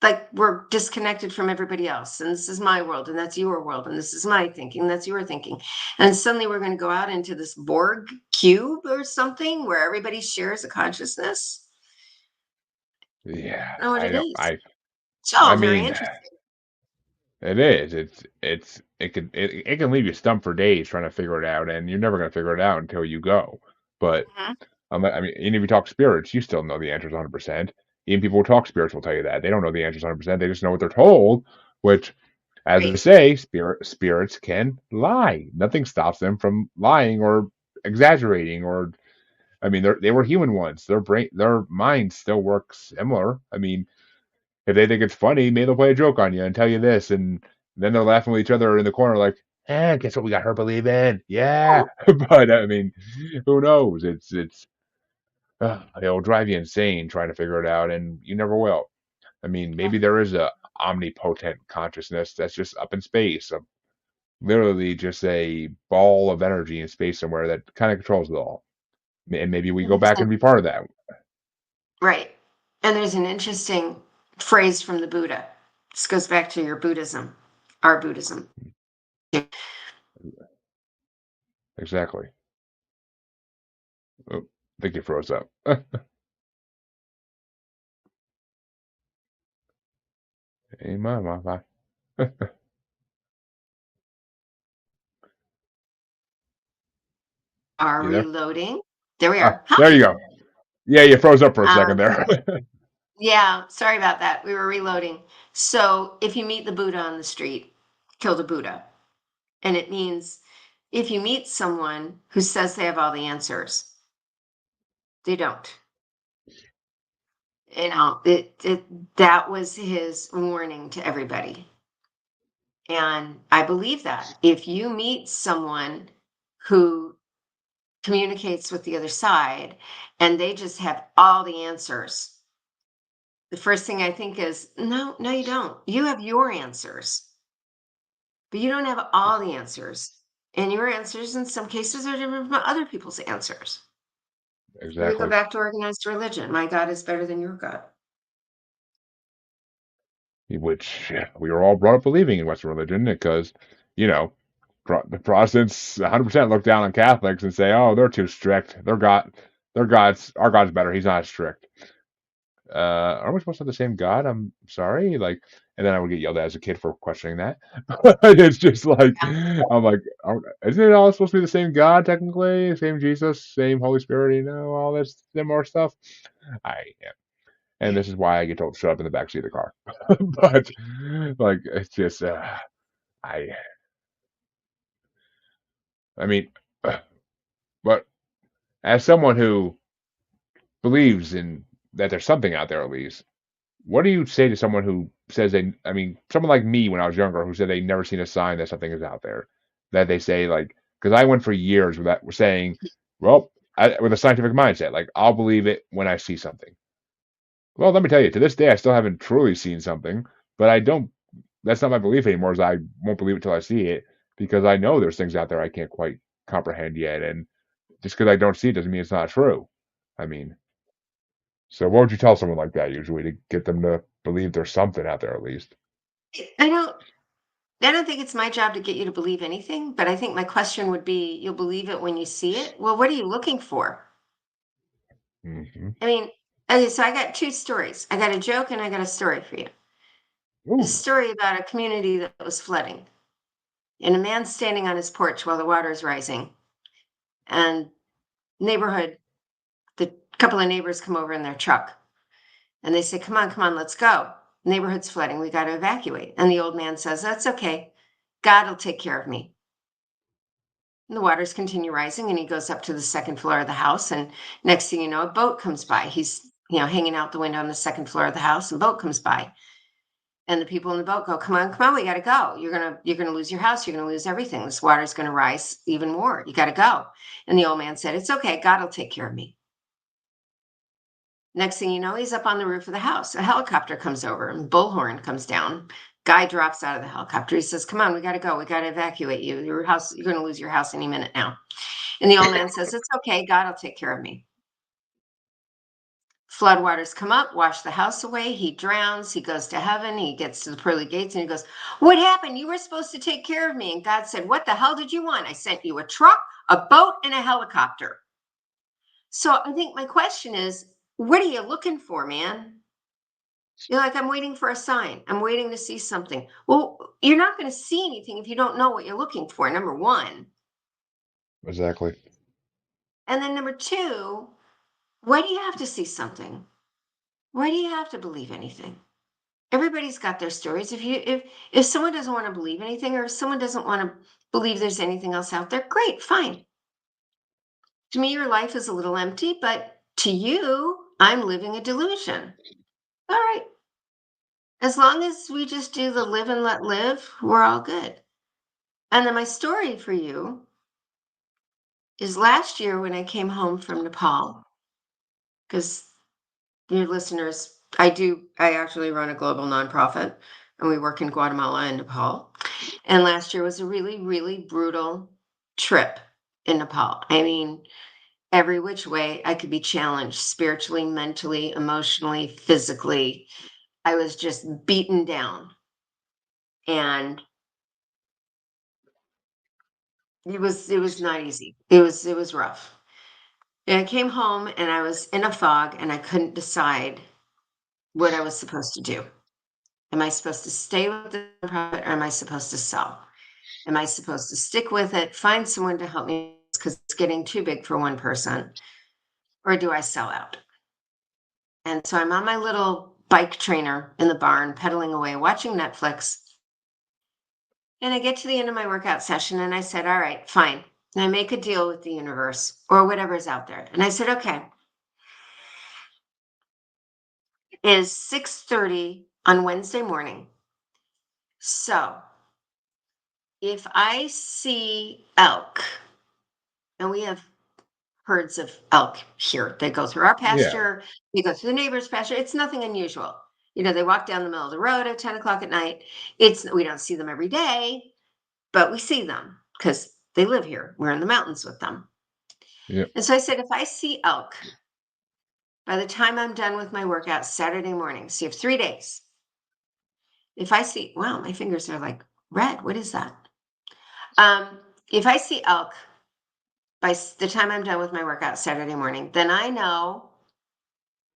like we're disconnected from everybody else, and this is my world and that's your world, and this is my thinking, that's your thinking, and suddenly we're going to go out into this Borg cube or something where everybody shares a consciousness. yeah. I don't know what I it don't. is. It's I all very mean, interesting. it is. It can leave you stumped for days trying to figure it out, and you're never gonna figure it out until you go. But Mhm. I mean, even if you talk spirits, you still know the answers 100%. Even people who talk spirits will tell you that they don't know the answers 100%. They just know what they're told. Which, as I Right. say, spirits can lie. Nothing stops them from lying or exaggerating. Or I mean, they were human once. Their mind still works similar. I mean, if they think it's funny, maybe they'll play a joke on you and tell you this, and then they're laughing with each other in the corner, like, guess what we got her believing? Yeah, Oh, but I mean, who knows? It'll drive you insane trying to figure it out, and you never will. I mean, yeah. maybe there is a omnipotent consciousness that's just up in space, literally just a ball of energy in space somewhere that kind of controls it all. And maybe we go There's back an- and be part of that. right. And there's an interesting phrase from the Buddha. This goes back to your Buddhism, our Buddhism. Exactly. Oh, I think it froze up. Hey, mama. Are You there? reloading. There we Ah, are. there you Hi. go. Yeah, you froze up for a second Um, there. yeah, sorry about that. We were reloading. So if you meet the Buddha on the street, kill the Buddha. And it means if you meet someone who says they have all the answers, they don't. That was his warning to everybody. And I believe that if you meet someone who communicates with the other side and they just have all the answers, the first thing I think is, no, no, you don't. You have your answers, but you don't have all the answers. And your answers, in some cases, are different from other people's answers. So we go Exactly. back to organized religion. My God is better than your God. Which we were all brought up believing in Western religion because, you know, the Protestants 100% look down on Catholics and say, "Oh, they're too strict. Our God's better. He's not as strict." Are we supposed to have the same God? I'm sorry." Like, and then I would get yelled at as a kid for questioning that. But it's just like I'm like, isn't it all supposed to be the same God technically? Same Jesus, same Holy Spirit, all this similar stuff. Yeah. And this is why I get told to shut up in the backseat of the car. But like, it's just, I, I mean, but as someone who believes in that there's something out there at least, what do you say to someone who says someone like me when I was younger who said they never seen a sign that something is out there, that they say like, because I went for years with that, saying, well, with a scientific mindset, like I'll believe it when I see something. Well, let me tell you, to this day, I still haven't truly seen something, but I don't. That's not my belief anymore. Is I won't believe it till I see it because I know there's things out there I can't quite comprehend yet, and just because I don't see it doesn't mean it's not true. I mean, so what would you tell someone like that usually to get them to believe there's something out there at least? I don't I don't think it's my job to get you to believe anything, but I think my question would be, you'll believe it when you see it? Well, what are you looking for? Hmm. I mean, okay, so I got 2 stories. I got a joke and I got a story for you. A Ooh, story about a community that was flooding, and a man standing on his porch while the water is rising, and neighborhood the couple of neighbors come over in their truck, and they say, come on, let's go. Neighborhood's flooding, we got to evacuate." And the old man says, "That's okay. God will take care of me." And the waters continue rising, and he goes up to the second floor of the house. And next thing you know, a boat comes by. He's, hanging out the window on the second floor of the house, and boat comes by. And the people in the boat go, come on, we got to go. You're gonna lose your house. You're gonna lose everything. This water's gonna rise even more. You got to go." And the old man said, "It's okay. God will take care of me." Next thing you know, he's up on the roof of the house. A helicopter comes over and bullhorn comes down. Guy drops out of the helicopter. He says, "Come on, we got to go. We got to evacuate you. Your house, you're going to lose your house any minute now." And the old man says, "It's okay. God will take care of me." Floodwaters come up, wash the house away. He drowns. He goes to heaven. He gets to the pearly gates and he goes, "What happened? You were supposed to take care of me." And God said, "What the hell did you want? I sent you a truck, a boat, and a helicopter." So I think my question is, what are you looking for, man? You're like, "I'm waiting for a sign. I'm waiting to see something." Well, you're not going to see anything if you don't know what you're looking for, number one. exactly. And then number two, why do you have to see something? Why do you have to believe anything? Everybody's got their stories. If someone doesn't want to believe anything, or if someone doesn't want to believe there's anything else out there, great, fine. To me, your life is a little empty, but to you, I'm living a delusion. All right. As long as we just do the live and let live, we're all good. And then my story for you is last year when I came home from Nepal, because your listeners, I actually run a global nonprofit and we work in Guatemala and Nepal. And last year was a really, really brutal trip in Nepal. I mean, every which way I could be challenged spiritually, mentally, emotionally, physically. I was just beaten down. And it was not easy. It was rough. And I came home and I was in a fog and I couldn't decide what I was supposed to do. Am I supposed to stay with the nonprofit or am I supposed to sell? Am I supposed to stick with it, find someone to help me because it's getting too big for one person, or do I sell out? And so I'm on my little bike trainer in the barn, pedaling away, watching Netflix. And I get to the end of my workout session and I said, "All right, fine." And I make a deal with the universe or whatever's out there. And I said, "Okay, it is 6:30 on Wednesday morning. So if I see elk, and we have herds of elk here. They go through our Yeah, pasture, they go through the neighbor's pasture. It's nothing unusual. They walk down the middle of the road at 10 o'clock at night. We don't see them every day, but we see them because they live here. We're in the mountains with them. yeah, And so I said, if I see elk by the time I'm done with my workout Saturday morning, so you have 3 days. If I see, wow, my fingers are like red. What is that? If I see elk by the time I'm done with my workout Saturday morning, then I know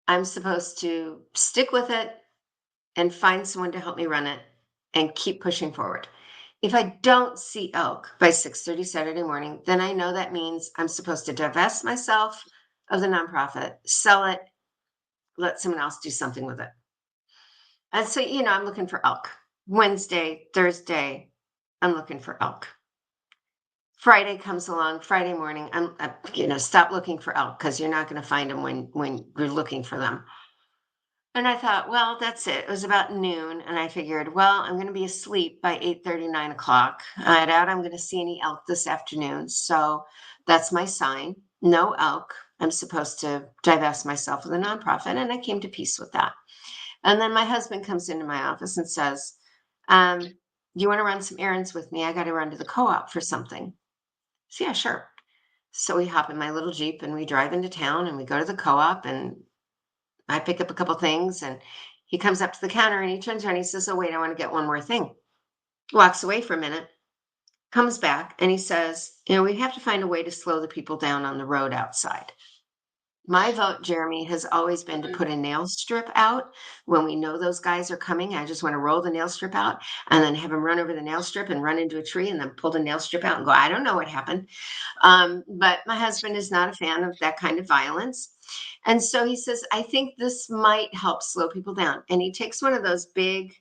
I'm supposed to stick with it and find someone to help me run it and keep pushing forward. If I don't see elk by 6:30 Saturday morning, then I know that means I'm supposed to divest myself of the nonprofit, sell it, let someone else do something with it. And so, I'm looking for elk. Wednesday, Thursday, I'm looking for elk. Friday comes along, Friday morning, stop looking for elk because you're not going to find them when you're looking for them. And I thought, well, that's it. It was about noon, and I figured, well, I'm going to be asleep by 8:30, 9 o'clock. I doubt I'm going to see any elk this afternoon, so that's my sign. No elk. I'm supposed to divest myself of the nonprofit, and I came to peace with that. And then my husband comes into my office and says, "You want to run some errands with me? I got to run to the co-op for something." So yeah, sure. So we hop in my little Jeep and we drive into town and we go to the co-op and I pick up a couple things and he comes up to the counter and he turns around and he says, "Oh, wait, I want to get one more thing." Walks away for a minute, comes back and he says, "We have to find a way to slow the people down on the road outside." My vote, Jeremy, has always been to put a nail strip out when we know those guys are coming. I just want to roll the nail strip out and then have them run over the nail strip and run into a tree and then pull the nail strip out and go, "I don't know what happened." But my husband is not a fan of that kind of violence. And so he says, "I think this might help slow people down." And he takes one of those big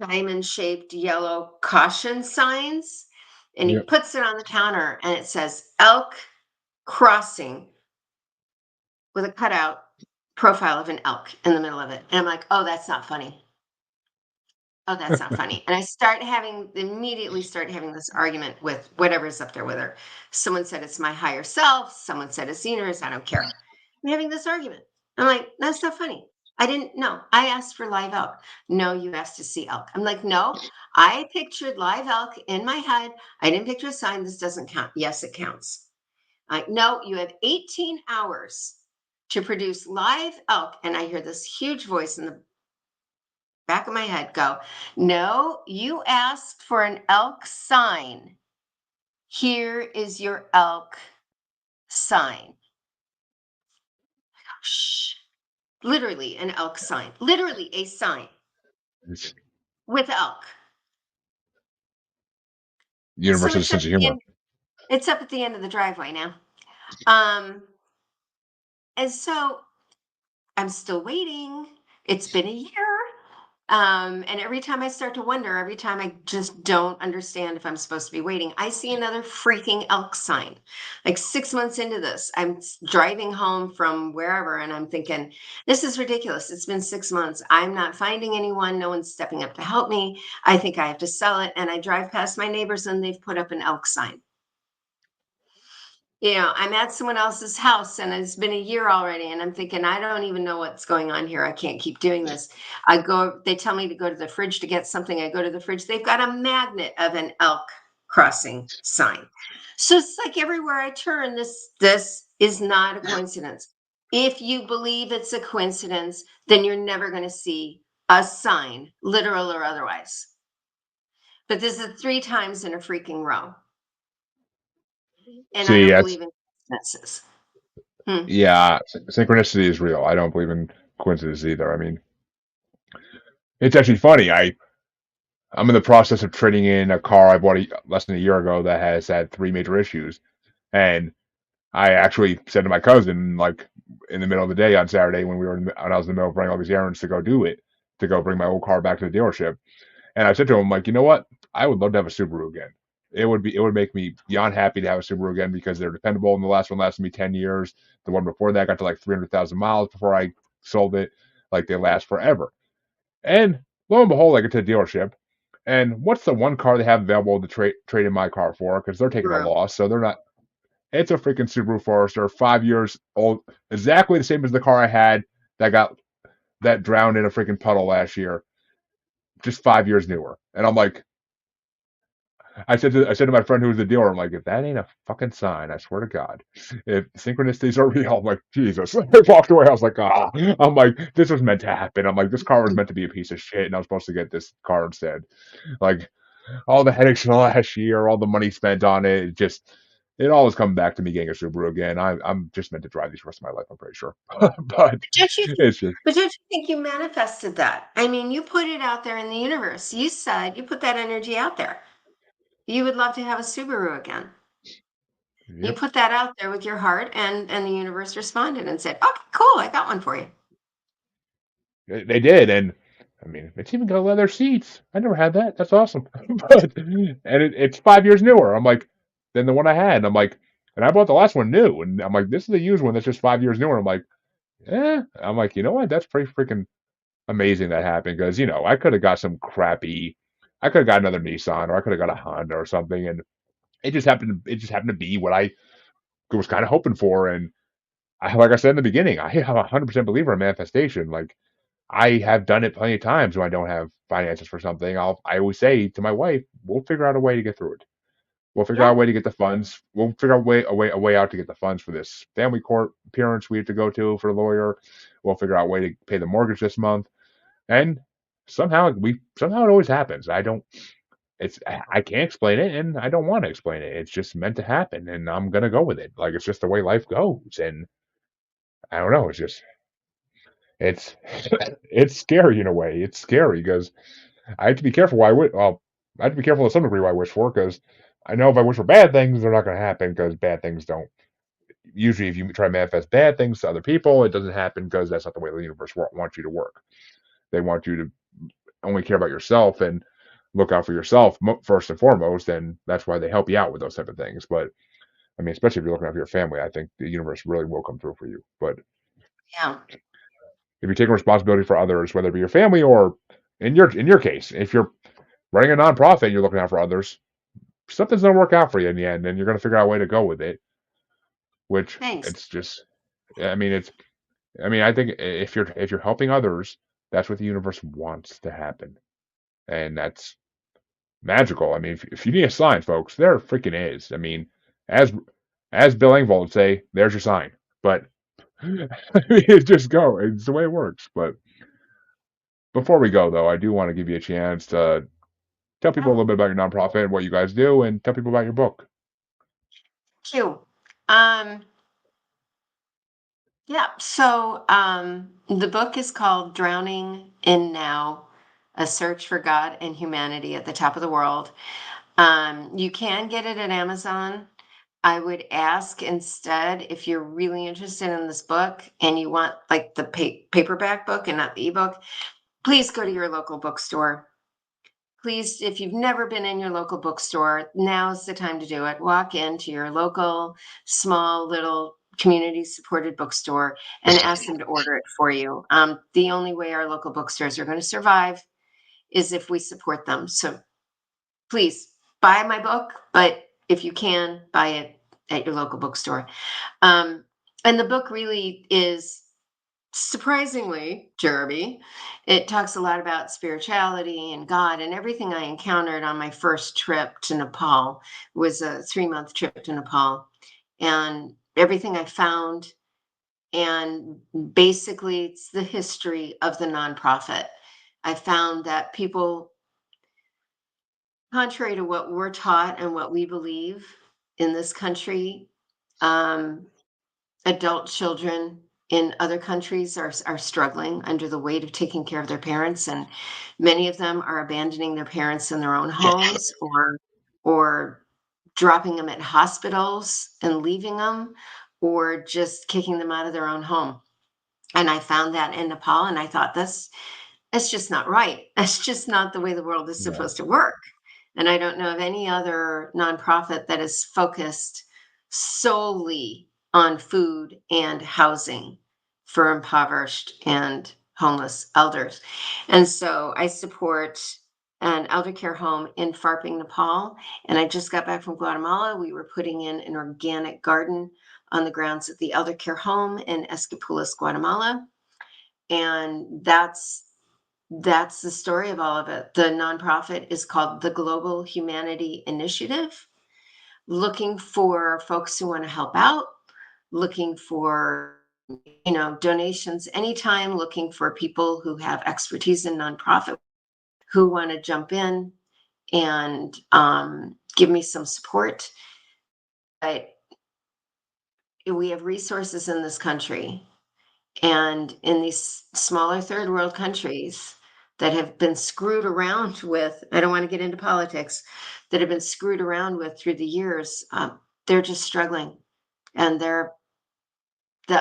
diamond shaped yellow caution signs and he Yep. puts it on the counter and it says elk crossing with a cutout profile of an elk in the middle of it. And I'm like, "Oh, that's not funny. Oh, that's not funny." And I immediately start having this argument with whatever's up there with her. Someone said it's my higher self. Someone said it's Cena's. I don't care. I'm having this argument. I'm like, "That's not funny. I didn't know. I asked for live elk." "No, you asked to see elk." I'm like, "No, I pictured live elk in my head. I didn't picture a sign. This doesn't count." "Yes, it counts." Like, "No, you have 18 hours to produce live elk." And I hear this huge voice in the back of my head go, "No, you asked for an elk sign. Here is your elk sign." Shh. Literally an elk sign. Literally a sign It's with elk. So universal sense of humor. it's up at the end of the driveway now. Um, and so I'm still waiting. It's been a year. And every time I start to wonder, every time I just don't understand if I'm supposed to be waiting, I see another freaking elk sign. Like 6 months into this, driving home from wherever and I'm thinking, this is ridiculous. It's been 6 months. I'm not finding anyone. No one's stepping up to help me. I think I have to sell it. And I drive past my neighbors and they've put up an elk sign. I'm at someone else's house and it's been a year already, and I'm thinking, I don't even know what's going on here. I can't keep doing this. They tell me to go to the fridge to get something. I go to the fridge. They've got a magnet of an elk crossing sign. So it's like everywhere I turn, this is not a coincidence. If you believe it's a coincidence, then you're never going to see a sign, literal or otherwise. But this is 3 times in a freaking row. And I See, don't that's believe in coincidences. Hmm. yeah, synchronicity is real. I don't believe in coincidence either. I mean, it's actually funny. I'm in the process of trading in a car I bought less than a year ago that has had three major issues, and I actually said to my cousin, like in the middle of the day on Saturday when I was in the middle of running all these errands to go do it, to go bring my old car back to the dealership, and I said to him, like, you know what? I would love to have a Subaru again. It would make me beyond happy to have a Subaru again because they're dependable. And the last one lasted me 10 years. The one before that got to like 300,000 miles before I sold it. Like they last forever. And lo and behold, I get to the dealership, and what's the one car they have available to trade in my car for? Because they're taking a True. loss, so they're not. It's a freaking Subaru Forester, 5 years old, exactly the same as the car I had that drowned in a freaking puddle last year, just 5 years newer. And I'm like, I said to my friend who was the dealer, I'm like, if that ain't a fucking sign, I swear to God, if synchronicities are real, I'm like, Jesus. I walked away. I was like, ah, I'm like, this was meant to happen. I'm like, this car was meant to be a piece of shit, and I was supposed to get this car instead. Like all the headaches from last year, all the money spent on it, it all is coming back to me getting a Subaru again. I'm just meant to drive these the rest of my life, I'm pretty sure. But Don't you think it's just but don't you think you manifested that? I mean, you put it out there in the universe. You said you put that energy out there. You would love to have a Subaru again. You yep. put that out there with your heart, and the universe responded and said, "Okay, cool, I got one for you." They did, and I mean, it's even got leather seats. I never had that. That's awesome. But it's 5 years newer. I'm like, than the one I had. I'm like, and I bought the last one new, and I'm like, this is a used one that's just 5 years newer. I'm like, I'm like, you know what? That's pretty freaking amazing that happened because I could have got some crappy. I could have got another Nissan, or I could have got a Honda or something, and it just happened to be what I was kind of hoping for. And like I said in the beginning, I am 100% believer in manifestation. Like I have done it plenty of times when I don't have finances for something. I always say to my wife, "We'll figure out a way to get through it. We'll figure out Yeah, a way to get the funds. We'll figure out a way out to get the funds for this family court appearance we have to go to for the lawyer. We'll figure out a way to pay the mortgage this month." And somehow it always happens. I can't explain it, and I don't want to explain it. It's just meant to happen, and I'm gonna go with it. Like it's just the way life goes, and I don't know. It's it's scary in a way. It's scary because I have to be careful. I have to be careful to some degree what I wish for because I know if I wish for bad things, they're not going to happen because bad things don't. Usually, if you try to manifest bad things to other people, it doesn't happen because that's not the way the universe wants you to work. They want you to only care about yourself and look out for yourself first and foremost, and that's why they help you out with those type of things. But I mean, especially if you're looking out for your family, I think the universe really will come through for you. But yeah. if you're taking responsibility for others, whether it be your family or in your case, if you're running a nonprofit and you're looking out for others, something's gonna work out for you in the end, and you're gonna figure out a way to go with it. Which Thanks. it's just, I mean, I think if you're helping others, that's what the universe wants to happen, and that's magical. I mean, if you need a sign, folks, there freaking is. I mean, as as Bill Engvall would say, there's your sign. But I mean, it's just go. It's the way it works. But before we go, though, I do want to give you a chance to tell people a little bit about your nonprofit, what you guys do, and tell people about your book. Q. Um, yeah, so the book is called Drowning in Now, A Search for God and Humanity at the Top of the World. You can get it at Amazon. I would ask instead if you're really interested in this book and you want like the paperback book and not the ebook, please go to your local bookstore. Please, if you've never been in your local bookstore, now's the time to do it. Walk into your local, small, little community supported bookstore and ask them to order it for you. The only way our local bookstores are going to survive is if we support them. So please buy my book, but if you can, buy it at your local bookstore. Um, and the book really is surprisingly, Jeremy, it talks a lot about spirituality and God, and everything I encountered on my first trip to Nepal was a 3-month trip to Nepal, and everything I found, and basically it's the history of the nonprofit. I found that people, contrary to what we're taught and what we believe in this country, um, adult children in other countries are struggling under the weight of taking care of their parents, and many of them are abandoning their parents in their own homes, or dropping them at hospitals and leaving them, or just kicking them out of their own home. And I found that in Nepal, and I thought, that's just not right. That's just not the way the world is No. supposed to work. And I don't know of any other nonprofit that is focused solely on food and housing for impoverished and homeless elders. And so I support an elder care home in Farping, Nepal. And I just got back from Guatemala. We were putting in an organic garden on the grounds of the elder care home in Esquipulas, Guatemala. And that's the story of all of it. The nonprofit is called the Global Humanity Initiative, looking for folks who want to help out, looking for donations anytime, looking for people who have expertise in nonprofit who want to jump in and give me some support. we have resources in this country, and in these smaller third world countries that have been screwed around with, I don't want to get into politics, that have been screwed around with through the years, they're just struggling. And the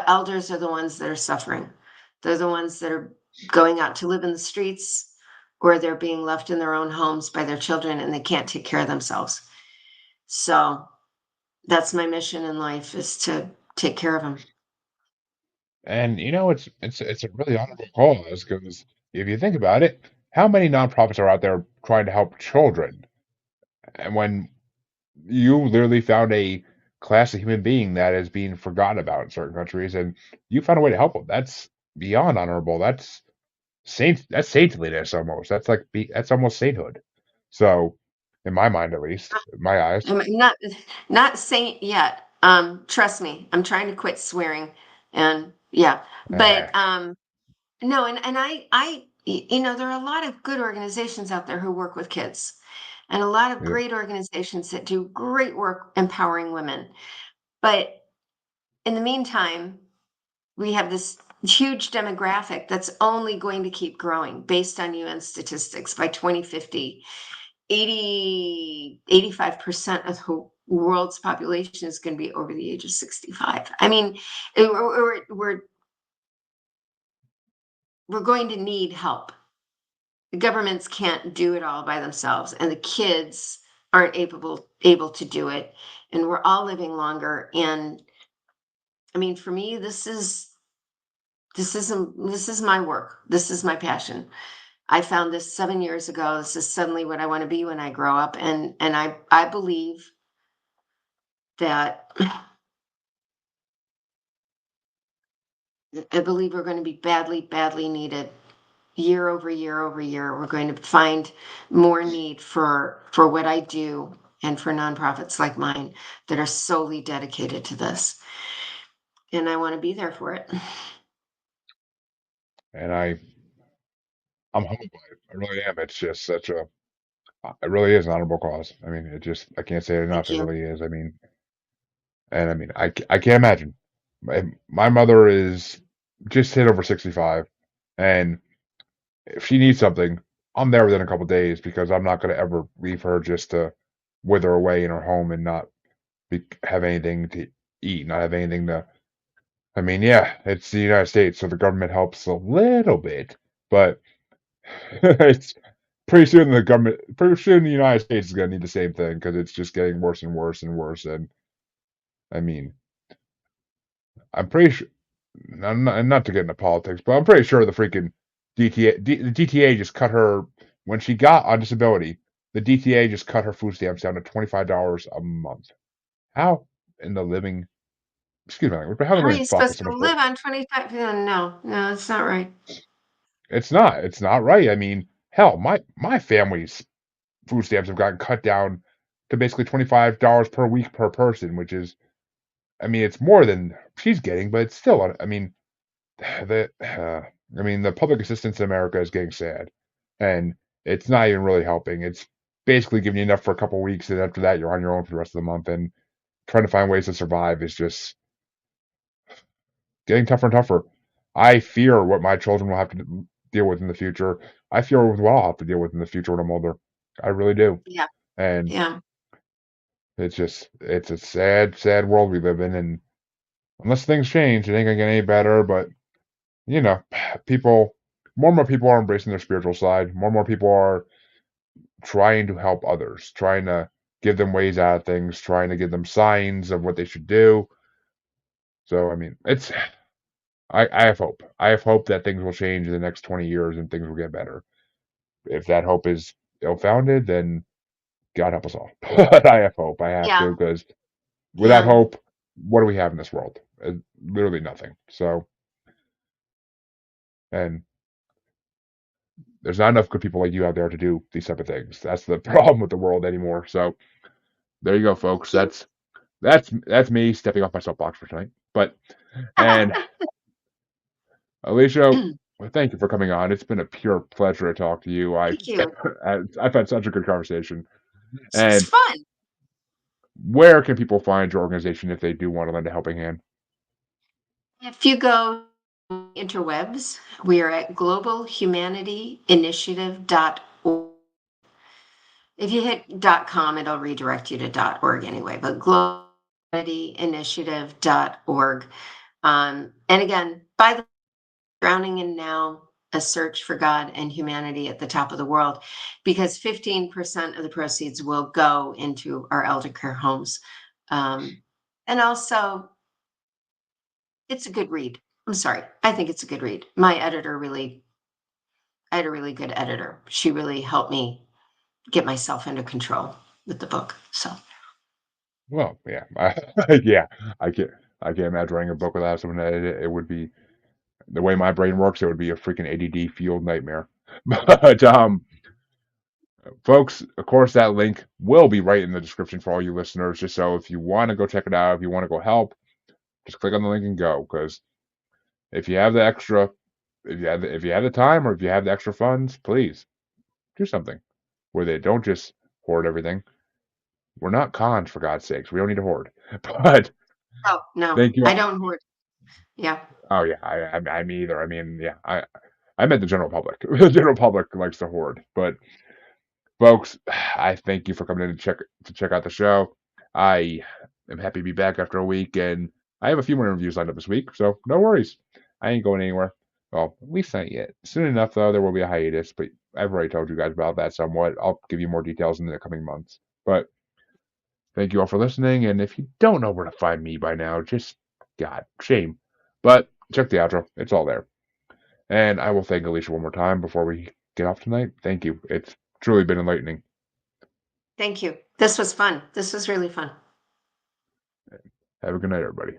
elders are the ones that are suffering. They're the ones that are going out to live in the streets, or they're being left in their own homes by their children and they can't take care of themselves. So that's my mission in life, is to take care of them. And it's a really honorable cause because if you think about it, how many nonprofits are out there trying to help children? And when you literally found a class of human being that is being forgotten about in certain countries, and you found a way to help them, that's beyond honorable. That's saintliness almost. That's almost sainthood. So, in my mind, at least, in my eyes. I'm not saint yet. Trust me, I'm trying to quit swearing, and yeah, Eh, but no, and there are a lot of good organizations out there who work with kids, and a lot of yeah. great organizations that do great work empowering women. But in the meantime, we have this huge demographic that's only going to keep growing based on UN statistics. By 2050, 85% of the world's population is going to be over the age of 65. I mean, we're going to need help. The governments can't do it all by themselves, and the kids aren't able to do it. And we're all living longer. And I mean, for me, this is my work. This is my passion. I found this 7 years ago. This is suddenly what I want to be when I grow up, and I believe that I believe we're going to be badly, badly needed year over year over year. We're going to find more need for what I do and for nonprofits like mine that are solely dedicated to this. And I want to be there for it. And I'm humbled by it. I really am. It's just it really is an honorable cause. I mean, I can't say it enough. Thank It you. really is. I mean, I can't imagine. My mother is just hit over 65, and if she needs something, I'm there within a couple days because I'm not going to ever leave her just to wither away in her home and not have anything to eat, not have anything to. I mean, yeah, it's the United States, so the government helps a little bit, but it's pretty soon the United States is going to need the same thing because it's just getting worse and worse and worse. And I mean, I'm pretty sure, not to get into politics, but I'm pretty sure the freaking the DTA just cut her when she got on disability. The DTA just cut her food stamps down to $25 a month. How in the living, excuse my language, but how in the How are living you fuck is supposed to someone supposed? live on 25? No, no, it's not right. It's not right. I mean, hell, my family's food stamps have gotten cut down to basically $25 per week per person, which is, I mean, it's more than she's getting, but it's still, I mean, the public assistance in America is getting sad, and it's not even really helping. It's basically giving you enough for a couple weeks, and after that, you're on your own for the rest of the month. And trying to find ways to survive is just getting tougher and tougher. I fear what my children will have to deal with in the future. I fear what I'll have to deal with in the future when I'm older. I really do. Yeah, And yeah, it's a sad, sad world we live in. And unless things change, it ain't gonna get any better. But you know, people, more and more people are embracing their spiritual side. More and more people are trying to help others, trying to give them ways out of things, trying to give them signs of what they should do. So, I mean, I have hope. I have hope that things will change in the next 20 years and things will get better. If that hope is ill-founded, then God help us all. But I have hope. I have to, yeah, because without yeah, hope, what do we have in this world? Literally nothing. So, and there's not enough good people like you out there to do these type of things. That's the problem with the world anymore. So there you go, folks. thank you. That's me stepping off my soapbox for tonight. But and Alicia, well, thank you for coming on. It's been a pure pleasure to talk to you. Thank you. I've had such a good conversation, This was and fun. where can people find your organization if they do want to lend a helping hand? If you go interwebs, we are at globalhumanitynitiative.org. If you hit .com, it'll redirect you to .org anyway, but globalhumanitynitiative.org. And again, by the drowning in now, a search for God and humanity at the top of the world, because 15% of the proceeds will go into our elder care homes. And also, it's a good read. I'm sorry. I think it's a good read. My editor really, I had a really good editor. She really helped me get myself under control with the book. So, Well, yeah, yeah, I can't, I can't imagine writing a book without someone to edit it. It would be the way my brain works. It would be a freaking ADD fueled nightmare. But folks, of course, that link will be right in the description for all you listeners. Just so if you want to go check it out, if you want to go help, just click on the link and go. Because if you have the extra, if you have the time or if you have the extra funds, please do something where they don't just hoard everything. We're not cons, for God's sakes. We don't need to hoard. But oh, no, thank you. I don't hoard. Yeah. Oh yeah, I me either. I mean, yeah, I meant the general public. The general public likes to hoard. But folks, I thank you for coming in to check out the show. I am happy to be back after a week, and I have a few more interviews lined up this week, so no worries. I ain't going anywhere. Well, at least not yet. Soon enough, though, there will be a hiatus, but I've already told you guys about that somewhat. I'll give you more details in the coming months. But thank you all for listening, and if you don't know where to find me by now, just God, shame. But check the outro; it's all there. And I will thank Alicia one more time before we get off tonight. Thank you. It's truly been enlightening. Thank you. This was fun. This was really fun. Have a good night, everybody.